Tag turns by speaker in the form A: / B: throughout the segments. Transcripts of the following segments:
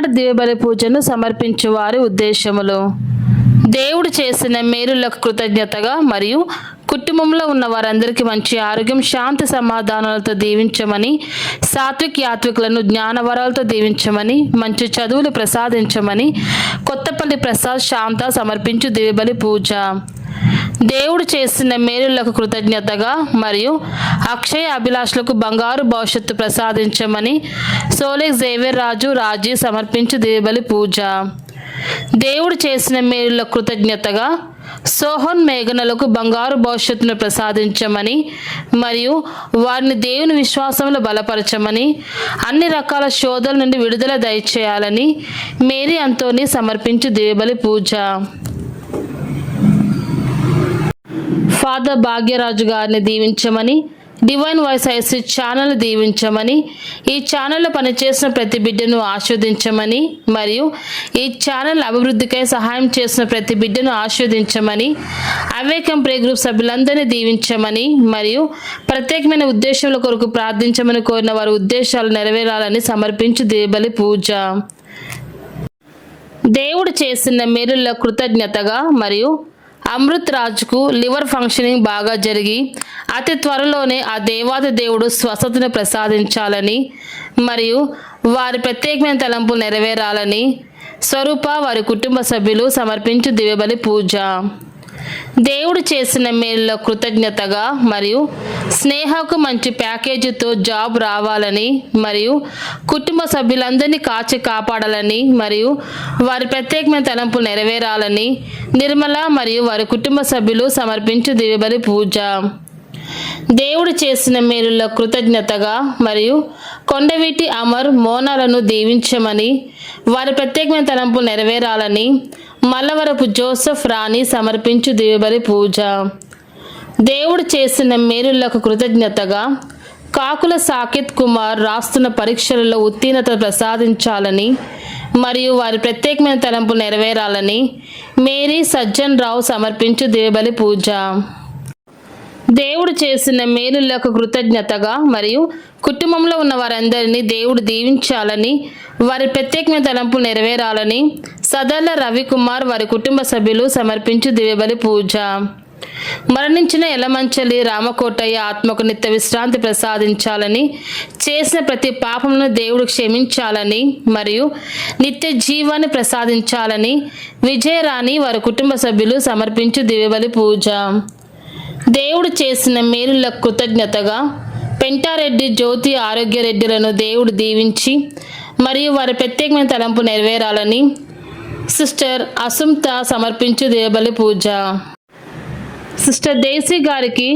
A: ఈనాటి దివ్యబలి పూజను సమర్పించు వారి ఉద్దేశములు. దేవుడు చేసిన మేలులకు కృతజ్ఞతగా మరియు కుటుంబంలో ఉన్న వారందరికీ మంచి ఆరోగ్యం, శాంతి, సమాధానాలతో దీవించమని, సాత్విక్ యాత్వికులను జ్ఞానవరాలతో దీవించమని, మంచి చదువులు ప్రసాదించమని కొత్తపల్లి ప్రసాద్ శాంత సమర్పించు దివ్యబలి పూజ. దేవుడు చేసిన మేలులకు కృతజ్ఞతగా మరియు అక్షయ అభిలాషులకు బంగారు భవిష్యత్తు ప్రసాదించమని సోలెక్ జేవియర్ రాజీ సమర్పించు దివ్యబలి పూజ. దేవుడు చేసిన మేలులకు కృతజ్ఞతగా సోహన్ మేఘనలకు బంగారు భవిష్యత్తును ప్రసాదించమని మరియు వారిని దేవుని విశ్వాసంలో బలపరచమని, అన్ని రకాల శోధల నుండి విడుదల దయచేయాలని మేరీ అంతోని సమర్పించు దివ్యబలి పూజ. ఫాదర్ భాగ్యరాజు గారిని దీవించమని, డివైన్ వాయిస్ ఐసీ ఛానల్ దీవించమని, ఈ ఛానల్లో పనిచేసిన ప్రతి బిడ్డను ఆశీర్వదించమని మరియు ఈ ఛానల్ అభివృద్ధికై సహాయం చేసిన ప్రతి బిడ్డను ఆశీర్వదించమని, అవేకం ప్రే గ్రూప్ సభ్యులందరినీ దీవించమని మరియు ప్రత్యేకమైన ఉద్దేశాల కొరకు ప్రార్థించమని కోరిన వారి ఉద్దేశాలు నెరవేరాలని సమర్పించు దివ్యబలి పూజ. దేవుడు చేసిన మేలులకు కృతజ్ఞతగా మరియు అమృత్ రాజుకు లివర్ ఫంక్షనింగ్ బాగా జరిగి అతి త్వరలోనే ఆ దేవాది దేవుడు స్వస్థతను ప్రసాదించాలని మరియు వారి ప్రత్యేకమైన తలంపులు నెరవేరాలని స్వరూప వారి కుటుంబ సభ్యులు సమర్పించు దివ్యబలి పూజ. దేవుడు చేసిన మేలులో కృతజ్ఞతగా మరియు స్నేహకు మంచి ప్యాకేజీతో జాబ్ రావాలని మరియు కుటుంబ సభ్యులందరినీ కాపాడాలని మరియు వారి ప్రత్యేకమైన తలంపులు నెరవేరాలని నిర్మల మరియు వారి కుటుంబ సభ్యులు సమర్పించు దివ్యబలి పూజ. దేవుడు చేసిన మేలులో కృతజ్ఞతగా మరియు కొండవీటి అమర్ మోనాలను దీవించమని, వారి ప్రత్యేకమైన తలంపులు నెరవేరాలని మల్లవరపు జోసెఫ్ రాణి సమర్పించు దివ్యబలి పూజ. దేవుడు చేసిన మేలులకు కృతజ్ఞతగా కాకుల సాకేత్ కుమార్ రాస్తున్న పరీక్షలలో ఉత్తీర్ణత ప్రసాదించాలని మరియు వారి ప్రత్యేకమైన తలంపులు నెరవేరాలని మేరీ సజ్జన్ రావు సమర్పించు దివ్యబలి పూజ. దేవుడు చేసిన మేలులకు కృతజ్ఞతగా మరియు కుటుంబంలో ఉన్న వారందరినీ దేవుడు దీవించాలని, వారి ప్రత్యేకమైన తలంపులు నెరవేరాలని సదర్ల రవికుమార్ వారి కుటుంబ సభ్యులు సమర్పించు దివ్యబలి పూజ. మరణించిన ఎలమంచలి రామకోటయ్య ఆత్మకు నిత్య విశ్రాంతి ప్రసాదించాలని, చేసిన ప్రతి పాపమును దేవుడు క్షమించాలని మరియు నిత్య జీవాన్ని ప్రసాదించాలని విజయరాణి వారి కుటుంబ సభ్యులు సమర్పించు దివ్యబలి పూజ. దేవుడు చేసిన మేలులకు కృతజ్ఞతగా పెంటారెడ్డి జ్యోతి ఆరోగ్యరెడ్డిలను దేవుడు దీవించి మరియు వారి ప్రత్యేకమైన తలంపు నెరవేరాలని సిస్టర్ అసుంత సమర్పించు దివ్యబలి పూజ. సిస్టర్ దేశీ గారికి,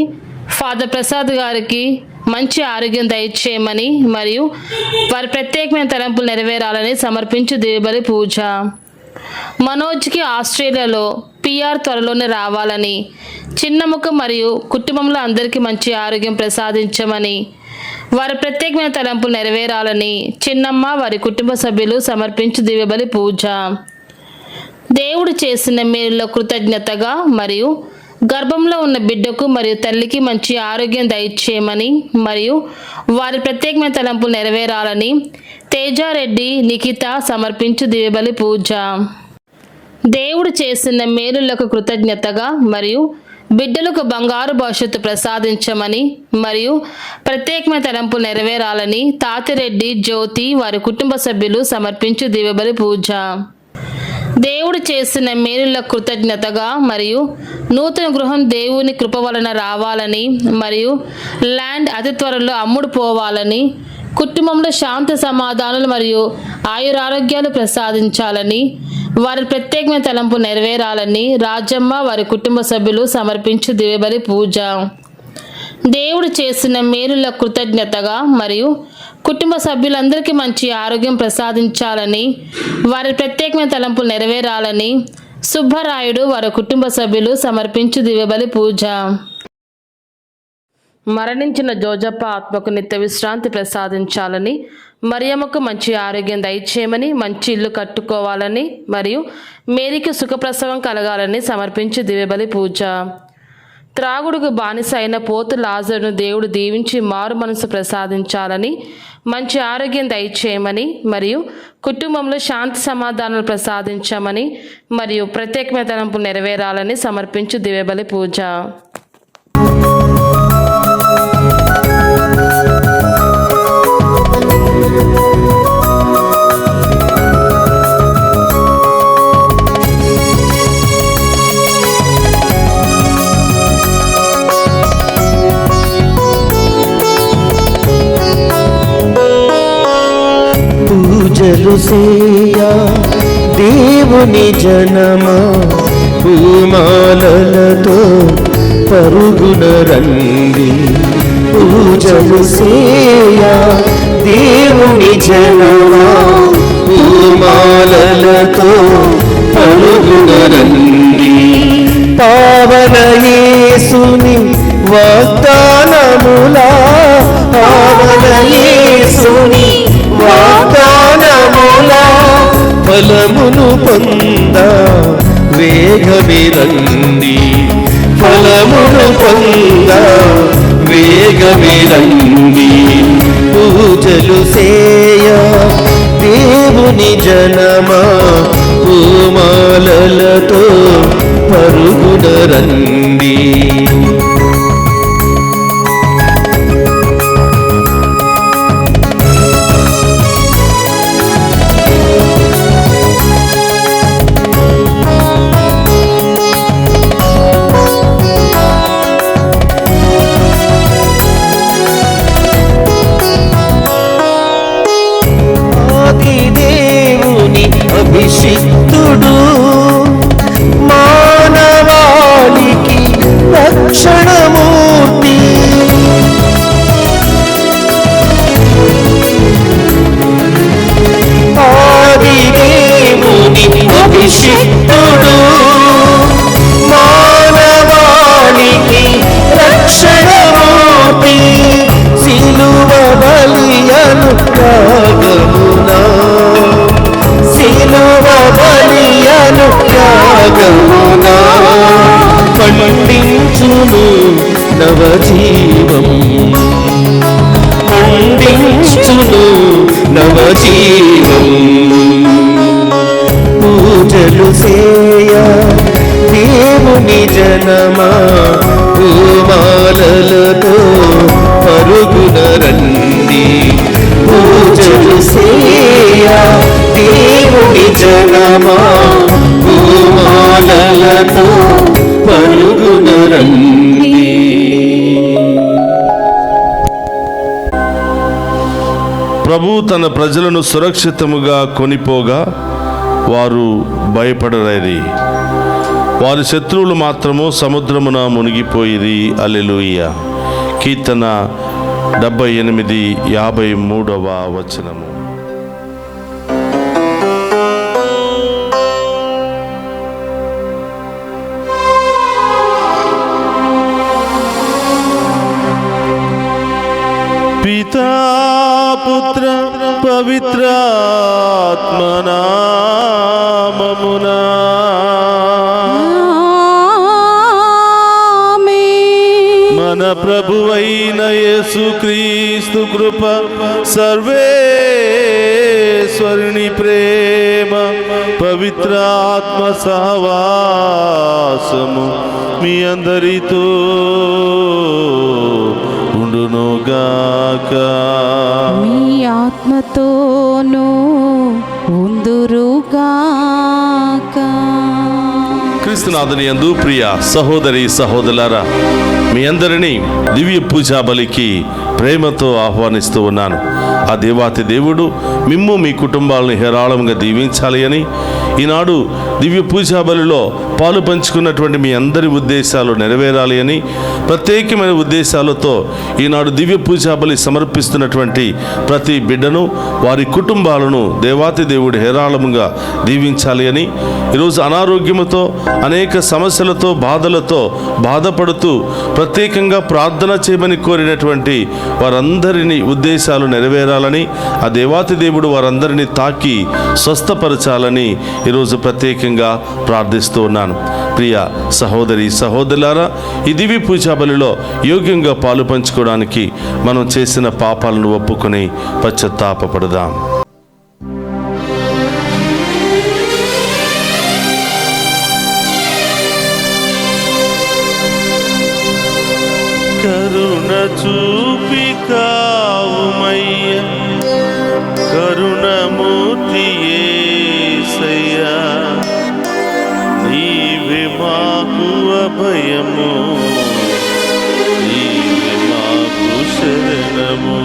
A: ఫాదర్ ప్రసాద్ గారికి మంచి ఆరోగ్యం దయచేయమని మరియు వారి ప్రత్యేకమైన తలంపులు నెరవేరాలని సమర్పించు దివ్యబలి పూజ. మనోజ్కి ఆస్ట్రేలియాలో పిఆర్ త్వరలోనే రావాలని, చిన్నముఖ మరియు కుటుంబంలో అందరికీ మంచి ఆరోగ్యం ప్రసాదించమని, వారి ప్రత్యేకమైన తలంపులు నెరవేరాలని చిన్నమ్మ వారి కుటుంబ సభ్యులు సమర్పించు దివ్యబలి పూజ. దేవుడు చేసిన మేలులో కృతజ్ఞతగా మరియు గర్భంలో ఉన్న బిడ్డకు మరియు తల్లికి మంచి ఆరోగ్యం దయచేయమని మరియు వారి ప్రత్యేకమైన తలంపులు నెరవేరాలని తేజారెడ్డి నిఖిత సమర్పించు దివ్యబలి పూజ. దేవుడు చేసిన మేలులకు కృతజ్ఞతగా మరియు బిడ్డలకు బంగారు భవిష్యత్తు ప్రసాదించమని మరియు ప్రత్యేకమైన తలంపులు నెరవేరాలని తాతిరెడ్డి జ్యోతి వారి కుటుంబ సభ్యులు సమర్పించు దివ్యబలి పూజ. దేవుడు చేసిన మేలులకు కృతజ్ఞతగా మరియు నూతన గృహం దేవుని కృప వలన రావాలని మరియు ల్యాండ్ అతి త్వరలో అమ్ముడు పోవాలని, కుటుంబంలో శాంతి సమాధానాలు మరియు ఆయురారోగ్యాలు ప్రసాదించాలని, వారి ప్రత్యేకమైన తలంపు నెరవేరాలని రాజమ్మ వారి కుటుంబ సభ్యులు సమర్పించు దివ్యబలి పూజ. దేవుడు చేసిన మేలులకు కృతజ్ఞతగా మరియు కుటుంబ సభ్యులందరికీ మంచి ఆరోగ్యం ప్రసాదించాలని, వారి ప్రత్యేకమైన తలంపులు నెరవేరాలని సుబ్బరాయుడు వారి కుటుంబ సభ్యులు సమర్పించు దివ్యబలి పూజ. మరణించిన జోజప్ప ఆత్మకు నిత్య విశ్రాంతి ప్రసాదించాలని, మరియమ్మకు మంచి ఆరోగ్యం దయచేయమని, మంచి ఇల్లు కట్టుకోవాలని మరియు మేరీకి సుఖప్రసవం కలగాలని సమర్పించు దివ్యబలి పూజ. త్రాగుడుకు బానిస అయిన పోతు లాజరును దేవుడు దీవించి మారు మనసు ప్రసాదించాలని, మంచి ఆరోగ్యం దయచేయమని మరియు కుటుంబంలో శాంతి సమాధానాలు ప్రసాదించమని మరియు ప్రత్యేకమైన తలంపులు నెరవేరాలని సమర్పించు దివ్యబలి పూజ.
B: పూజలు సేయా దేవుని జనమా, పూమాలలతో పరుగున రండి. పూజలు సేయా దేవుని జనమా, పూమాలలతో పరుగున రండి. పావన యేసుని వాగ్దానములా, పావన యేసుని వాగ్దానములా ఫలమును పొంద వేగమే రండి. ఫలమును పొంద వేగమే రండి. పూజలు సేయ దేవుని జనమా, పూమాలలతో పరుగున రండి. అభిషిక్తుడు మానవాళికి రక్షణమూర్తి. ఆది దేవుని అభిషిక్తుడు మానవాళికి రక్షణమూర్తి. సిలువ బలియను త్యాగమునా, సిలువ బలియను త్యాగమునా పండించును నవజీవం, పండించును నవజీవం. పూజలు సేయ దేవుని జనమా, పూమాలలతో పరుగున రండి. పూజలు సేయ దేవుని జనమా, పూమాలలతో పరుగున రండి.
C: ప్రభు తన ప్రజలను సురక్షితముగా కొనిపోగా వారు భయపడరేది. వారి శత్రువులు మాత్రము సముద్రమున మునిగిపోయిరి. హల్లెలూయా. కీర్తన 78:53. పితా పుత్ర పవిత్రాత్మనామమునా మన ప్రభువైన యేసుక్రీస్తు కృప, సర్వేశ్వరుని ప్రేమ, పవిత్రాత్మ సహవాసము మీ అందరితో ఉండునుగాక.
D: మీ ఆత్మతోనూ ఉందురుగాక.
C: క్రీస్తునాథుని యందు ప్రియ సహోదరి సహోదరులారా, మీ అందరినీ దివ్య పూజా బలికి ప్రేమతో ఆహ్వానిస్తూ ఉన్నాను. ఆ దేవాతి దేవుడు మిమ్ము మీ కుటుంబాలను హేరాళంగా దీవించాలి అని, ఈనాడు దివ్య పూజా బలిలో పాలు పంచుకున్నటువంటి మీ అందరి ఉద్దేశాలు నెరవేరాలి అని, ప్రత్యేకమైన ఉద్దేశాలతో ఈనాడు దివ్య పూజా బలి సమర్పిస్తున్నటువంటి ప్రతి బిడ్డను, వారి కుటుంబాలను దేవాతి దేవుడు హేరాళముగా దీవించాలి అని, ఈరోజు అనారోగ్యముతో అనేక సమస్యలతో బాధలతో బాధపడుతూ ప్రత్యేకంగా ప్రార్థన చేయమని కోరినటువంటి వారందరినీ ఉద్దేశాలు నెరవేరాలి నెరవేరాలని, ఆ దేవాతి దేవుడు వారందరినీ తాకి స్వస్థపరచాలని ఈరోజు ప్రత్యేకంగా ప్రార్థిస్తూ ఉన్నాను. ప్రియ సహోదరి సహోదరులారా, ఈ దివ్య పూజా బలిలో యోగ్యంగా పాలు పంచుకోవడానికి మనం చేసిన పాపాలను ఒప్పుకొని పశ్చాత్తాపపడదాం. కరుణ చూపి కావుమయ్య, కరుణమూర్తి యేసయ్యా, నీవే మాకు అభయము, నీవే మాకు శరణము.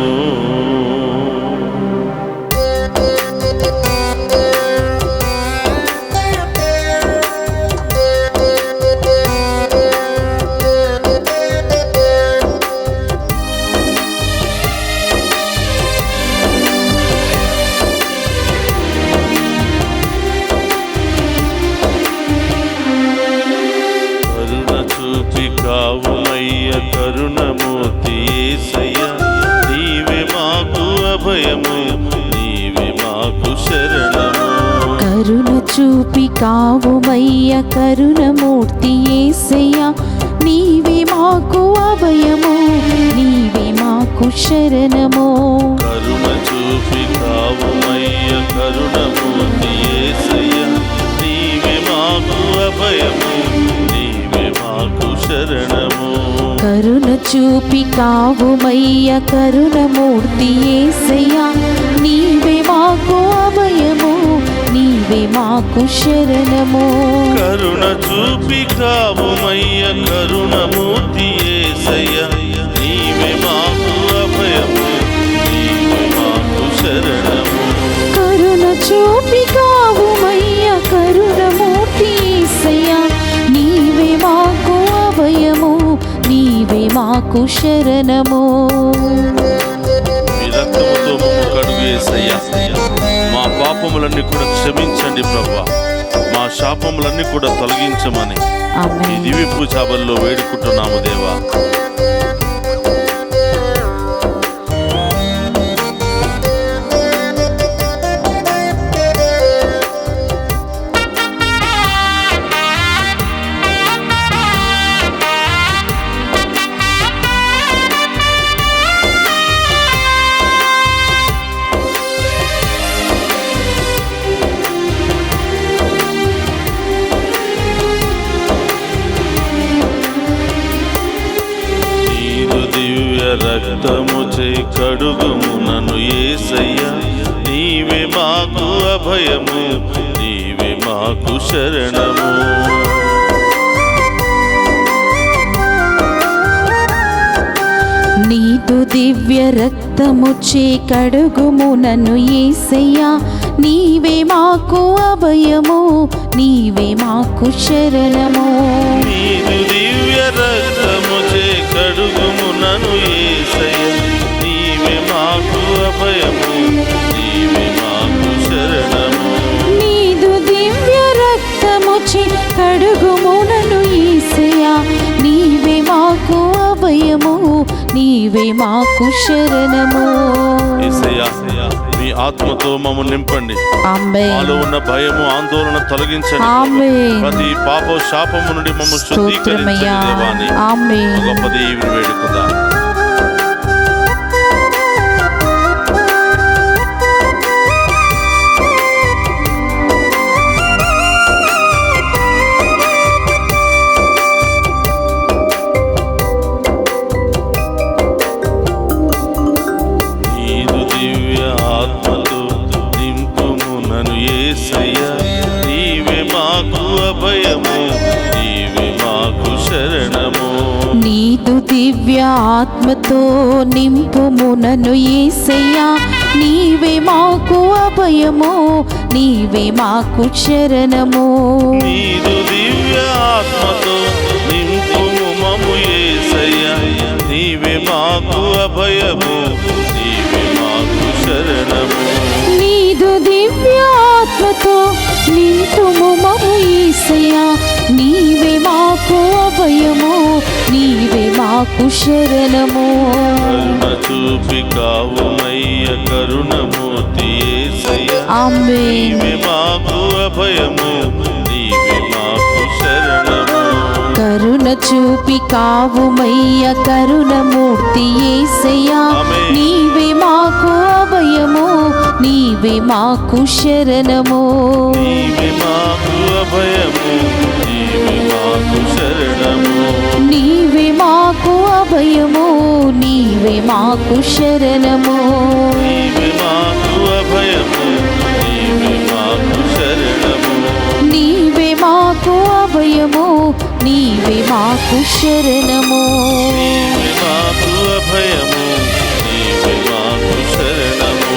C: కావుమయ్య, కరుణమూర్తి యేసయ్య, నీవే మాకు అభయము, నీవే మాకు శరణము.
D: కరుణ చూపి కావుమయ్య, కరుణమూర్తి యేసయ్య, నీవే మాకు అభయము, నీవే మాకు శరణము.
C: కరుణ చూపి కావుమయ్య, కరుణమూర్తి యేసయ్య, నీవే మాకు అభయము, నీవే మాకు శరణము.
D: కరుణ చూపి కావుమయ్య, కరుణమూర్తి యేసయ్య, నీవే మాకు అభయము, నీవే మాకు శరణము.
C: కరుణ చూపి కావుమయ్య, కరుణమూర్తి యేసయ్య, నీవే మాకు అభయము, నీవే మాకు శరణము.
D: కరుణ చూపి కావుమయ్య, కరుణమూర్తి యేసయ్య, నీవే మాకు అభయము, నీవే మాకు శరణము.
C: మీ రక్తముతో మమ్ము కడుగు యేసయ్య, మా పాపములన్నీ కూడా క్షమించండి ప్రభువా, మా శాపములన్నీ కూడా తొలగించమని ఈ
D: ఆమేన్.
C: దివ్య పూజా బలిలో వేడుకుంటున్నాము దేవా. రక్తము చే కడుగుము నన్ను యేసయ్య, నీవే మాకు అభయము, నీవే మాకు శరణము.
D: నీదు దివ్య రక్తము చే కడుగుము నన్ను యేసయ్య, నీవే మాకు అభయము, నీవే మాకు శరణము.
C: నీదు దివ్య రక్తము చే కడుగుము నన్ను యేసయ్య, నీవే మాకు అభయము, నీవే మాకు శరణము.
D: నీదు దివ్య రక్తము చే కడుగుము నన్ను యేసయ్య, నీవే మాకు అభయము, నీవే మాకు శరణము.
C: యేసయ్య, మీ ఆత్మతో మమ్మల్ని నింపండి.
D: ఆమేన్.
C: మాలో ఉన్న భయము ఆందోళన తొలగించండి.
D: ఆమేన్.
C: ప్రతి పాప శాపము నుండి మమ్మల్ని శుద్ధీకరించండి
D: స్తోత్రమయ్యా.
C: దేవాని.
D: ఆమేన్.
C: గొప్ప దేవుని వేడుకుందాం. నీదు దివ్య ఆత్మతో నింపుము నన్ను యేసయ్య, నీవే మాకు అభయము, నీవే మాకు శరణము.
D: నీదు దివ్య ఆత్మతో నింపుము నన్ను యేసయ్య, నీవే మాకు అభయము, నీవే మాకు శరణము.
C: నీదు దివ్య ఆత్మతో నింపుము మమ్ము యేసయ్య, నీవే మాకు అభయము, నీవే మాకు శరణము.
D: నీదు దివ్య ఆత్మతో నింపుము మమ్ము యేసయ్య, నీవే మాకు అభయము, నీవే మాకు శరణము.
C: కరుణ చూపి కావుమయ్య, నీవే మాకు అభయము, నీవే మాకు శరణము.
D: కరుణ చూపి కావుమయ్య కరుణమూర్తి యేసయ్యా,
C: ఆమేన్.
D: నీవే మాకు అభయము, నీవే మాకు శరణము.
C: నీవే మాకు అభయము, నీవే మాకు శరణము.
D: నీవే మాకు అభయము, నీవే మాకు శరణము.
C: నీవే మాకు అభయము, నీవే మాకు శరణము.
D: నీవే మాకు అభయము, నీవే మాకు శరణము.
C: నీవే మాకు అభయము, నీవే మాకు శరణము.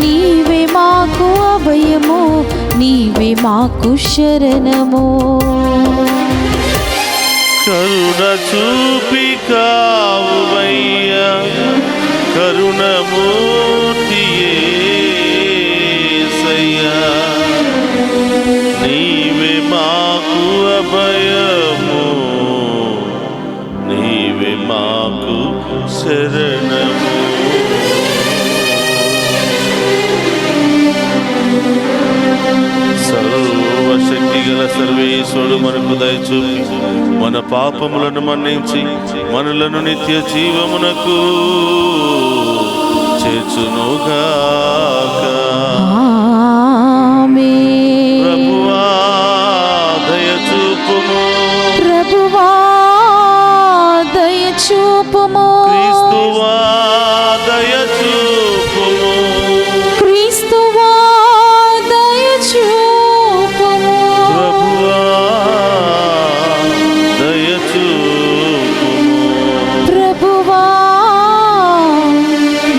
D: నీవే మాకు అభయము, నీవే మాకు శరణము.
C: కరుణ చూపి కావుమయ్యా కరుణమూర్తి యేసయ్యా, నీవే మాకు అభయము, నీవే మాకు శరణము. సర్వశక్తి గల సర్వేశ్వరుడు మనకు దయచూపి మన పాపములను మన్నించి మనలను నిత్య జీవమునకు చేర్చునుగాక.
D: ఆమేన్.
C: ప్రభువా దయచూపుము,
D: ప్రభువా దయచూపుము.
C: క్రీస్తువా దయచూపుము,
D: క్రీస్తువా దయచూపుము.
C: ప్రభువా దయచూపుము.
D: ప్రభువా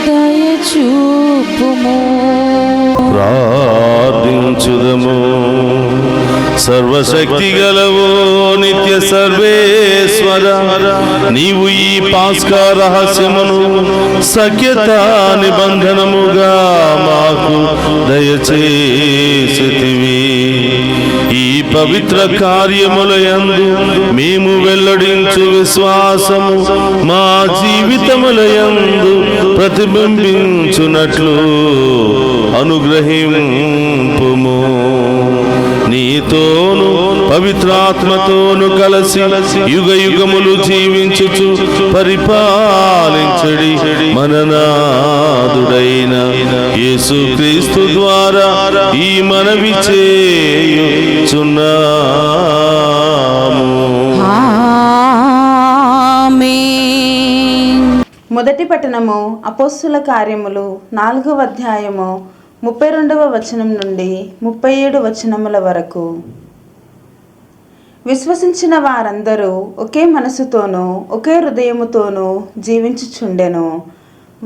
D: దయచూపుము.
C: ప్రార్థించుదము. సర్వశక్తి గలవో నిత్య సర్వేశ్వర, నీవు ఈ పాస్కా రహస్యమును సఖ్యత నిబంధనముగా మాకు దయచేసితివి. ఈ పవిత్ర కార్యములయందు మేము వెల్లడించు విశ్వాసము మా జీవితములయందు ప్రతిబింబించునట్లు అనుగ్రహింపుము. నీతోను పవిత్రాత్మతోను కలసి యుగ యుగములు జీవించుచు పరిపాలించడి మననాదుడైన యేసుక్రీస్తు ద్వారా ఈ మనవి చేయుచున్నాము.
D: ఆమేన్.
E: మొదటి పట్టణము అపోస్తుల కార్యములు 4వ అధ్యాయము 32వ వచనం నుండి 37 వచనముల వరకు. విశ్వసించిన వారందరూ ఒకే మనసుతోనూ ఒకే హృదయముతోనూ జీవించుచుండెను.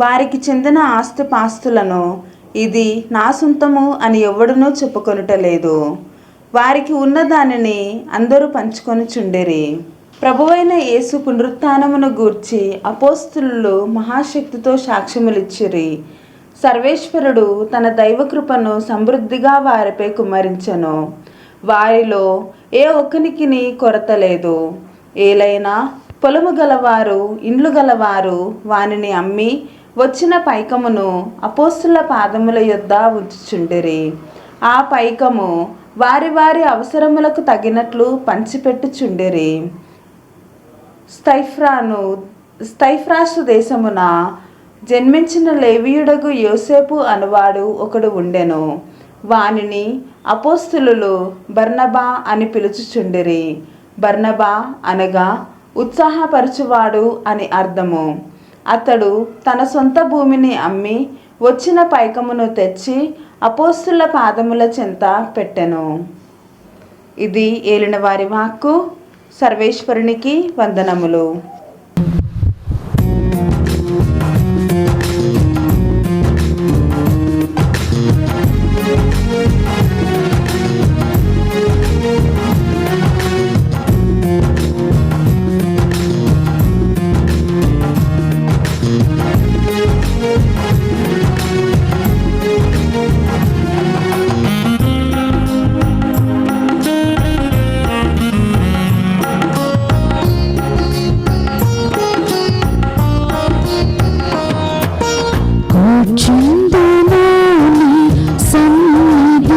E: వారికి చెందిన ఆస్తిపాస్తులను ఇది నా సొంతము అని ఎవ్వడునూ చెప్పుకొనుటలేదు. వారికి ఉన్న దానిని అందరూ పంచుకొనుచుండిరి. ప్రభువైన యేసు పునరుత్థానమును గూర్చి అపోస్తులు మహాశక్తితో సాక్ష్యములిచ్చిరి. సర్వేశ్వరుడు తన దైవకృపను సమృద్ధిగా వారిపై కుమ్మరించెను. వారిలో ఏ ఒక్కనికిని కొరత లేదు. ఏలైనా పొలము గలవారు ఇండ్లు గలవారు వానిని అమ్మి వచ్చిన పైకమును అపోస్తుల పాదముల యొద్ద ఉంచుచుండిరి. ఆ పైకము వారి వారి అవసరములకు తగినట్లు పంచిపెట్టుచుండిరి. స్తైఫ్రాసు దేశమున జన్మించిన లేవీయుడగు యోసేపు అనువాడు ఒకడు ఉండెను. వానిని అపోస్తులు బర్నబా అని పిలుచుచుండిరి. బర్నబా అనగా ఉత్సాహపరచువాడు అని అర్థము. అతడు తన సొంత భూమిని అమ్మి వచ్చిన పైకమును తెచ్చి అపోస్తుల పాదముల చెంత పెట్టెను. ఇది ఏలిన వారి వాక్కు. సర్వేశ్వరునికి వందనములు.
D: కూర్చుందును నీ సన్నిధిలో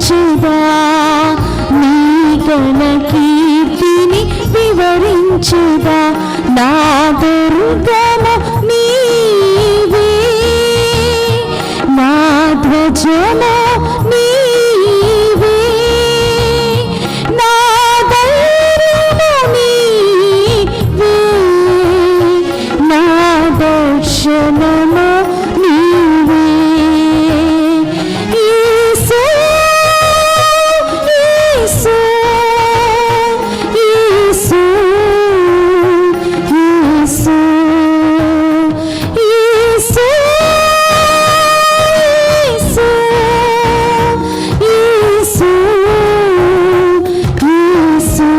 D: స్తుతించుదా నీ ఘన కీర్తిని వివరించుదా నా దుర్గము నీవే నా ధ్వజము నీవే నా ధైర్యము నీవే నా దర్శనము నీవే యేసు యేసు యేసు యేసు యేసు యేసు యేసు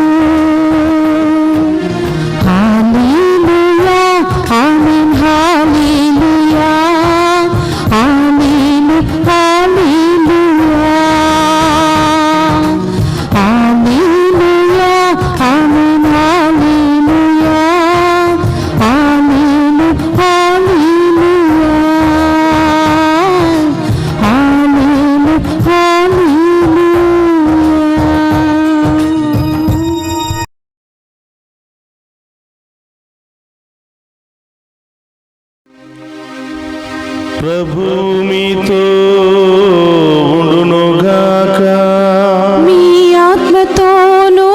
D: హల్లెలూయా ఆమేన్ హల్లెలూయా ఆమేన్ హల్లెలూయా హల్లెలూయా ఆమేన్ హల్లెలూయా ఆమేన్ హల్లెలూయా ఆమేన్ హల్లెలూయా.
C: ప్రభు మీతో ఉండునుగాక.
D: మీ ఆత్మతోనూ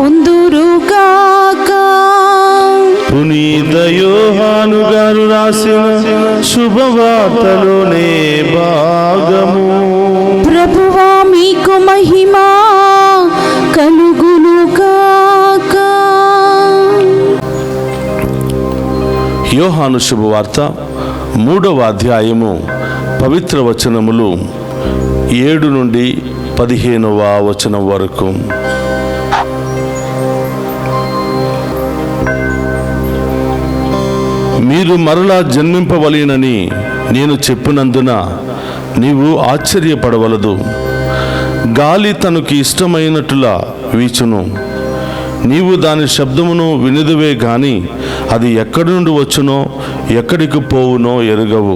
D: ఉందురుగాక.
C: పునీత యోహాను గారు రాసిన శుభవార్తలోనే భాగము.
D: ప్రభువా మీకు మహిమా కలుగునుగాక.
C: యోహాను శుభవార్త 3వ అధ్యాయము పవిత్ర వచనములు 7 నుండి 15వ వచనం వరకు. మీరు మరలా జన్మింపవలెనని నేను చెప్పినందున నీవు ఆశ్చర్యపడవలదు. గాలి తనకు ఇష్టమైనట్లుగా వీచును. నీవు దాని శబ్దమును వినదువే గాని అది ఎక్కడి నుండి వచ్చునో ఎక్కడికి పోవునో ఎరుగవు.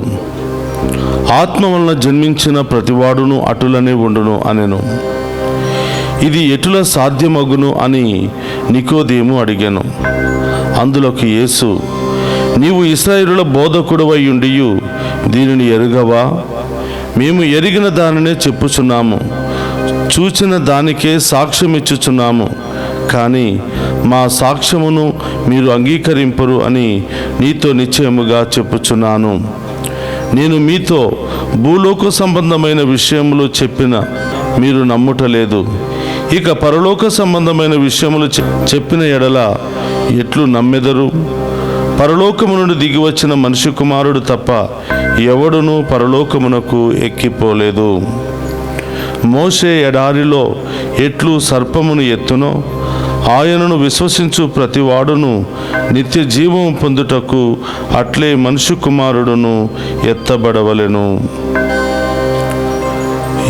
C: ఆత్మ వలన జన్మించిన ప్రతివాడును అటులనే ఉండును అనెను. ఇది ఎటుల సాధ్యమగును అని నికోదేము అడిగాను. అందులోకి యేసు, నీవు ఇశ్రాయేలుల బోధకుడవై ఉండియు దీనిని ఎరుగవా? మేము ఎరిగిన దానినే చెప్పుచున్నాము, చూచిన దానికే సాక్ష్యమిచ్చుచున్నాము, కానీ మా సాక్ష్యమును మీరు అంగీకరింపరు అని నీతో నిశ్చయముగా చెప్పుచున్నాను. నేను మీతో భూలోక సంబంధమైన విషయములు చెప్పిన మీరు నమ్ముటలేదు. ఇక పరలోక సంబంధమైన విషయములు చెప్పిన ఎడల ఎట్లు నమ్మెదరు? పరలోకము నుండి దిగివచ్చిన మనిషి కుమారుడు తప్ప ఎవడునూ పరలోకమునకు ఎక్కిపోలేదు. మోషే ఎడారిలో ఎట్లు సర్పమును ఎత్తునో ఆయనను విశ్వసించు ప్రతివాడును నిత్య జీవము పొందుటకు అట్లే మనిషి కుమారుడును ఎత్తబడవలెను.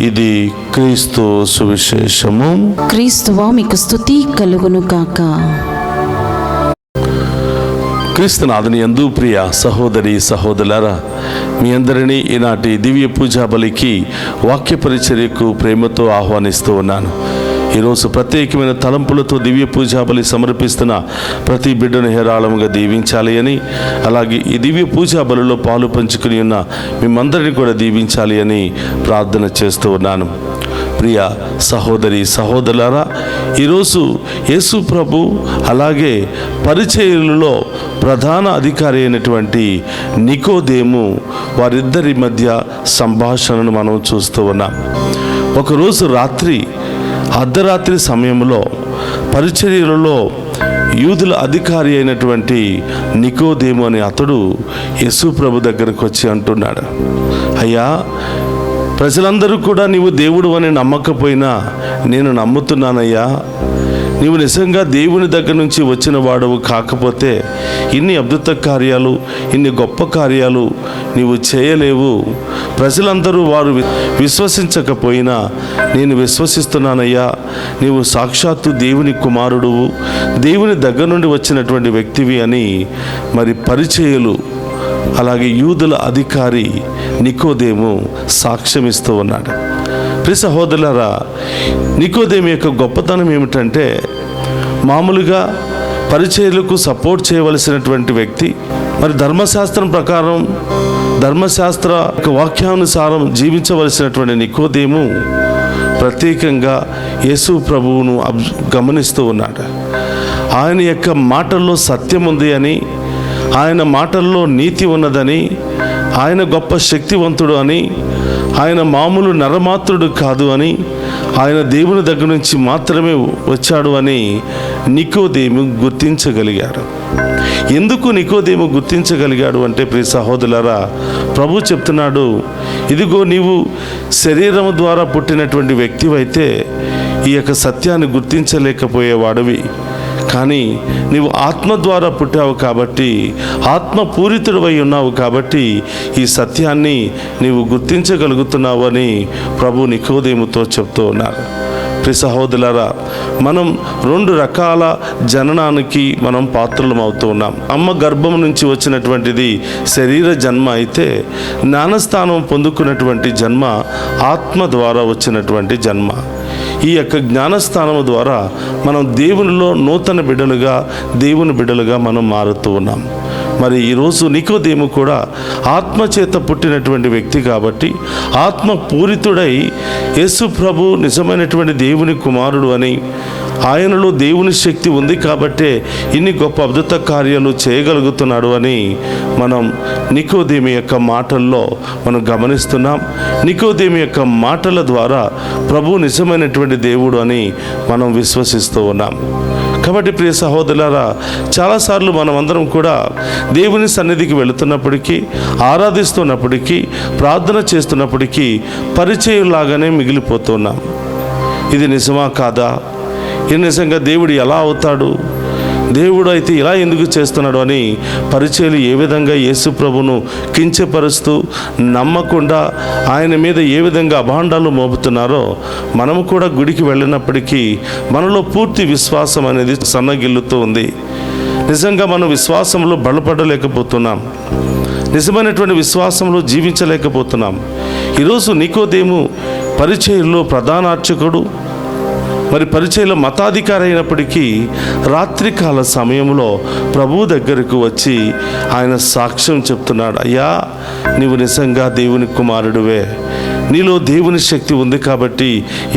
C: ఇది క్రీస్తు సువిశేషము.
D: క్రీస్తువా మీకు స్తుతి కలుగునుగాక.
C: క్రీస్తునాథుని యందు ప్రియ సహోదరి సహోదరులారా, మీ అందరినీ ఈనాటి దివ్య పూజా బలికి వాక్య పరిచర్యకు ప్రేమతో ఆహ్వానిస్తూ ఉన్నాను. ఈరోజు ప్రత్యేకమైన తలంపులతో దివ్య పూజా బలి సమర్పిస్తున్న ప్రతి బిడ్డను హేరాళముగా దీవించాలి అని, అలాగే ఈ దివ్య పూజా బలిలో పాలు పంచుకుని ఉన్న మిమ్మందరినీ కూడా దీవించాలి అని ప్రార్థన చేస్తూ ఉన్నాను. ప్రియ సహోదరి సహోదరులారా, ఈరోజు యేసు ప్రభు అలాగే పరిచర్యలలో ప్రధాన అధికారి అయినటువంటి నికోదేము వారిద్దరి మధ్య సంభాషణను మనం చూస్తూ ఉన్నాం. ఒకరోజు అర్ధరాత్రి సమయంలో పరిచర్యలలో యూదుల అధికారి అయినటువంటి నికోదేము అనే అతడు యేసు ప్రభు దగ్గరకు వచ్చి అంటున్నాడు, అయ్యా, ప్రజలందరూ కూడా నీవు దేవుడు అని నమ్మకపోయినా నేను నమ్ముతున్నానయ్యా. నీవు నిజంగా దేవుని దగ్గర నుంచి వచ్చిన వాడవు కాకపోతే ఇన్ని అద్భుత కార్యాలు, ఇన్ని గొప్ప కార్యాలు నీవు చేయలేవు. ప్రజలందరూ వారు విశ్వసించకపోయినా నేను విశ్వసిస్తున్నానయ్యా. నీవు సాక్షాత్తు దేవుని కుమారుడువు, దేవుని దగ్గర నుండి వచ్చినటువంటి వ్యక్తివి అని మరి పరిచయులు అలాగే యూదుల అధికారి నికోదేము సాక్ష్యమిస్తూ ఉన్నాడు. ప్రియ సహోదరులారా, నికోదేము యొక్క గొప్పతనం ఏమిటంటే, మామూలుగా పరిచర్యలకు సపోర్ట్ చేయవలసినటువంటి వ్యక్తి, మరి ధర్మశాస్త్రం ప్రకారం ధర్మశాస్త్ర వాక్యానుసారం జీవించవలసినటువంటి నికోదేము ప్రత్యేకంగా యేసు ప్రభువును గమనిస్తూ ఉన్నాడు. ఆయన యొక్క మాటల్లో సత్యం ఉంది అని, ఆయన మాటల్లో నీతి ఉన్నదని, ఆయన గొప్ప శక్తివంతుడు అని, ఆయన మామూలు నరమాత్రుడు కాదు అని, ఆయన దేవుని దగ్గర నుంచి మాత్రమే వచ్చాడు అని నికోదేము గుర్తించగలిగాడు. ఎందుకు నికోదేము గుర్తించగలిగాడు అంటే, ప్రియ సహోదరులారా, ప్రభు చెప్తున్నాడు, ఇదిగో నీవు శరీరం ద్వారా పుట్టినటువంటి వ్యక్తివైతే ఈ యొక్క సత్యాన్ని గుర్తించలేకపోయేవాడివి, కానీ నీవు ఆత్మ ద్వారా పుట్టావు కాబట్టి, ఆత్మపూరితుడివై ఉన్నావు కాబట్టి ఈ సత్యాన్ని నీవు గుర్తించగలుగుతున్నావు అని ప్రభు నికోదేముతో చెప్తూ ఉన్నారు. ప్రియ సహోదరులారా, మనం 2 రకాల జననానికి మనం పాత్రలం అవుతూ ఉన్నాం. అమ్మ గర్భం నుంచి వచ్చినటువంటిది శరీర జన్మ అయితే, జ్ఞానస్థానం పొందుకున్నటువంటి జన్మ ఆత్మ ద్వారా వచ్చినటువంటి జన్మ. ఈ యొక్క జ్ఞానస్థానం ద్వారా మనం దేవునిలో నూతన బిడ్డలుగా, దేవుని బిడ్డలుగా మనం మారుతూ ఉన్నాం. మరి ఈరోజు నికోదేము కూడా ఆత్మచేత పుట్టినటువంటి వ్యక్తి కాబట్టి, ఆత్మ పూరితుడై యేసు ప్రభు నిజమైనటువంటి దేవుని కుమారుడు అని, ఆయనలో దేవుని శక్తి ఉంది కాబట్టే ఇన్ని గొప్ప అద్భుత కార్యాలు చేయగలుగుతున్నాడు అని మనం నికోదేము యొక్క మాటల్లో మనం గమనిస్తున్నాం. నికోదేము యొక్క మాటల ద్వారా ప్రభు నిజమైనటువంటి దేవుడు అని మనం విశ్వసిస్తూ ఉన్నాం. కాబట్టి ప్రియ సహోదరులారా, చాలాసార్లు మనం అందరం కూడా దేవుని సన్నిధికి వెళుతున్నప్పటికీ, ఆరాధిస్తున్నప్పటికీ, ప్రార్థన చేస్తున్నప్పటికీ పరిచయంలాగానే మిగిలిపోతున్నాం. ఇది నిజమా కాదా? ఇది నిజంగా దేవుడు ఎలా అవుతాడు, దేవుడు అయితే ఇలా ఎందుకు చేస్తున్నాడు అని పరిచయులు ఏ విధంగా యేసు ప్రభును కించపరుస్తూ నమ్మకుండా ఆయన మీద ఏ విధంగా అభాండాలు మోపుతున్నారో, మనము కూడా గుడికి వెళ్ళినప్పటికీ మనలో పూర్తి విశ్వాసం అనేది సన్నగిల్లుతూ ఉంది. నిజంగా మనం విశ్వాసంలో బలపడలేకపోతున్నాం, నిజమైనటువంటి విశ్వాసంలో జీవించలేకపోతున్నాం. ఈరోజు నికోదేము పరిచయుల్లో ప్రధాన అర్చకుడు, మరి పరిచయలో మతాధికారి అయినప్పటికీ రాత్రికాల సమయంలో ప్రభు దగ్గరకు వచ్చి ఆయన సాక్ష్యం చెప్తున్నాడు, అయ్యా నీవు నిజంగా దేవుని కుమారుడివే, నీలో దేవుని శక్తి ఉంది కాబట్టి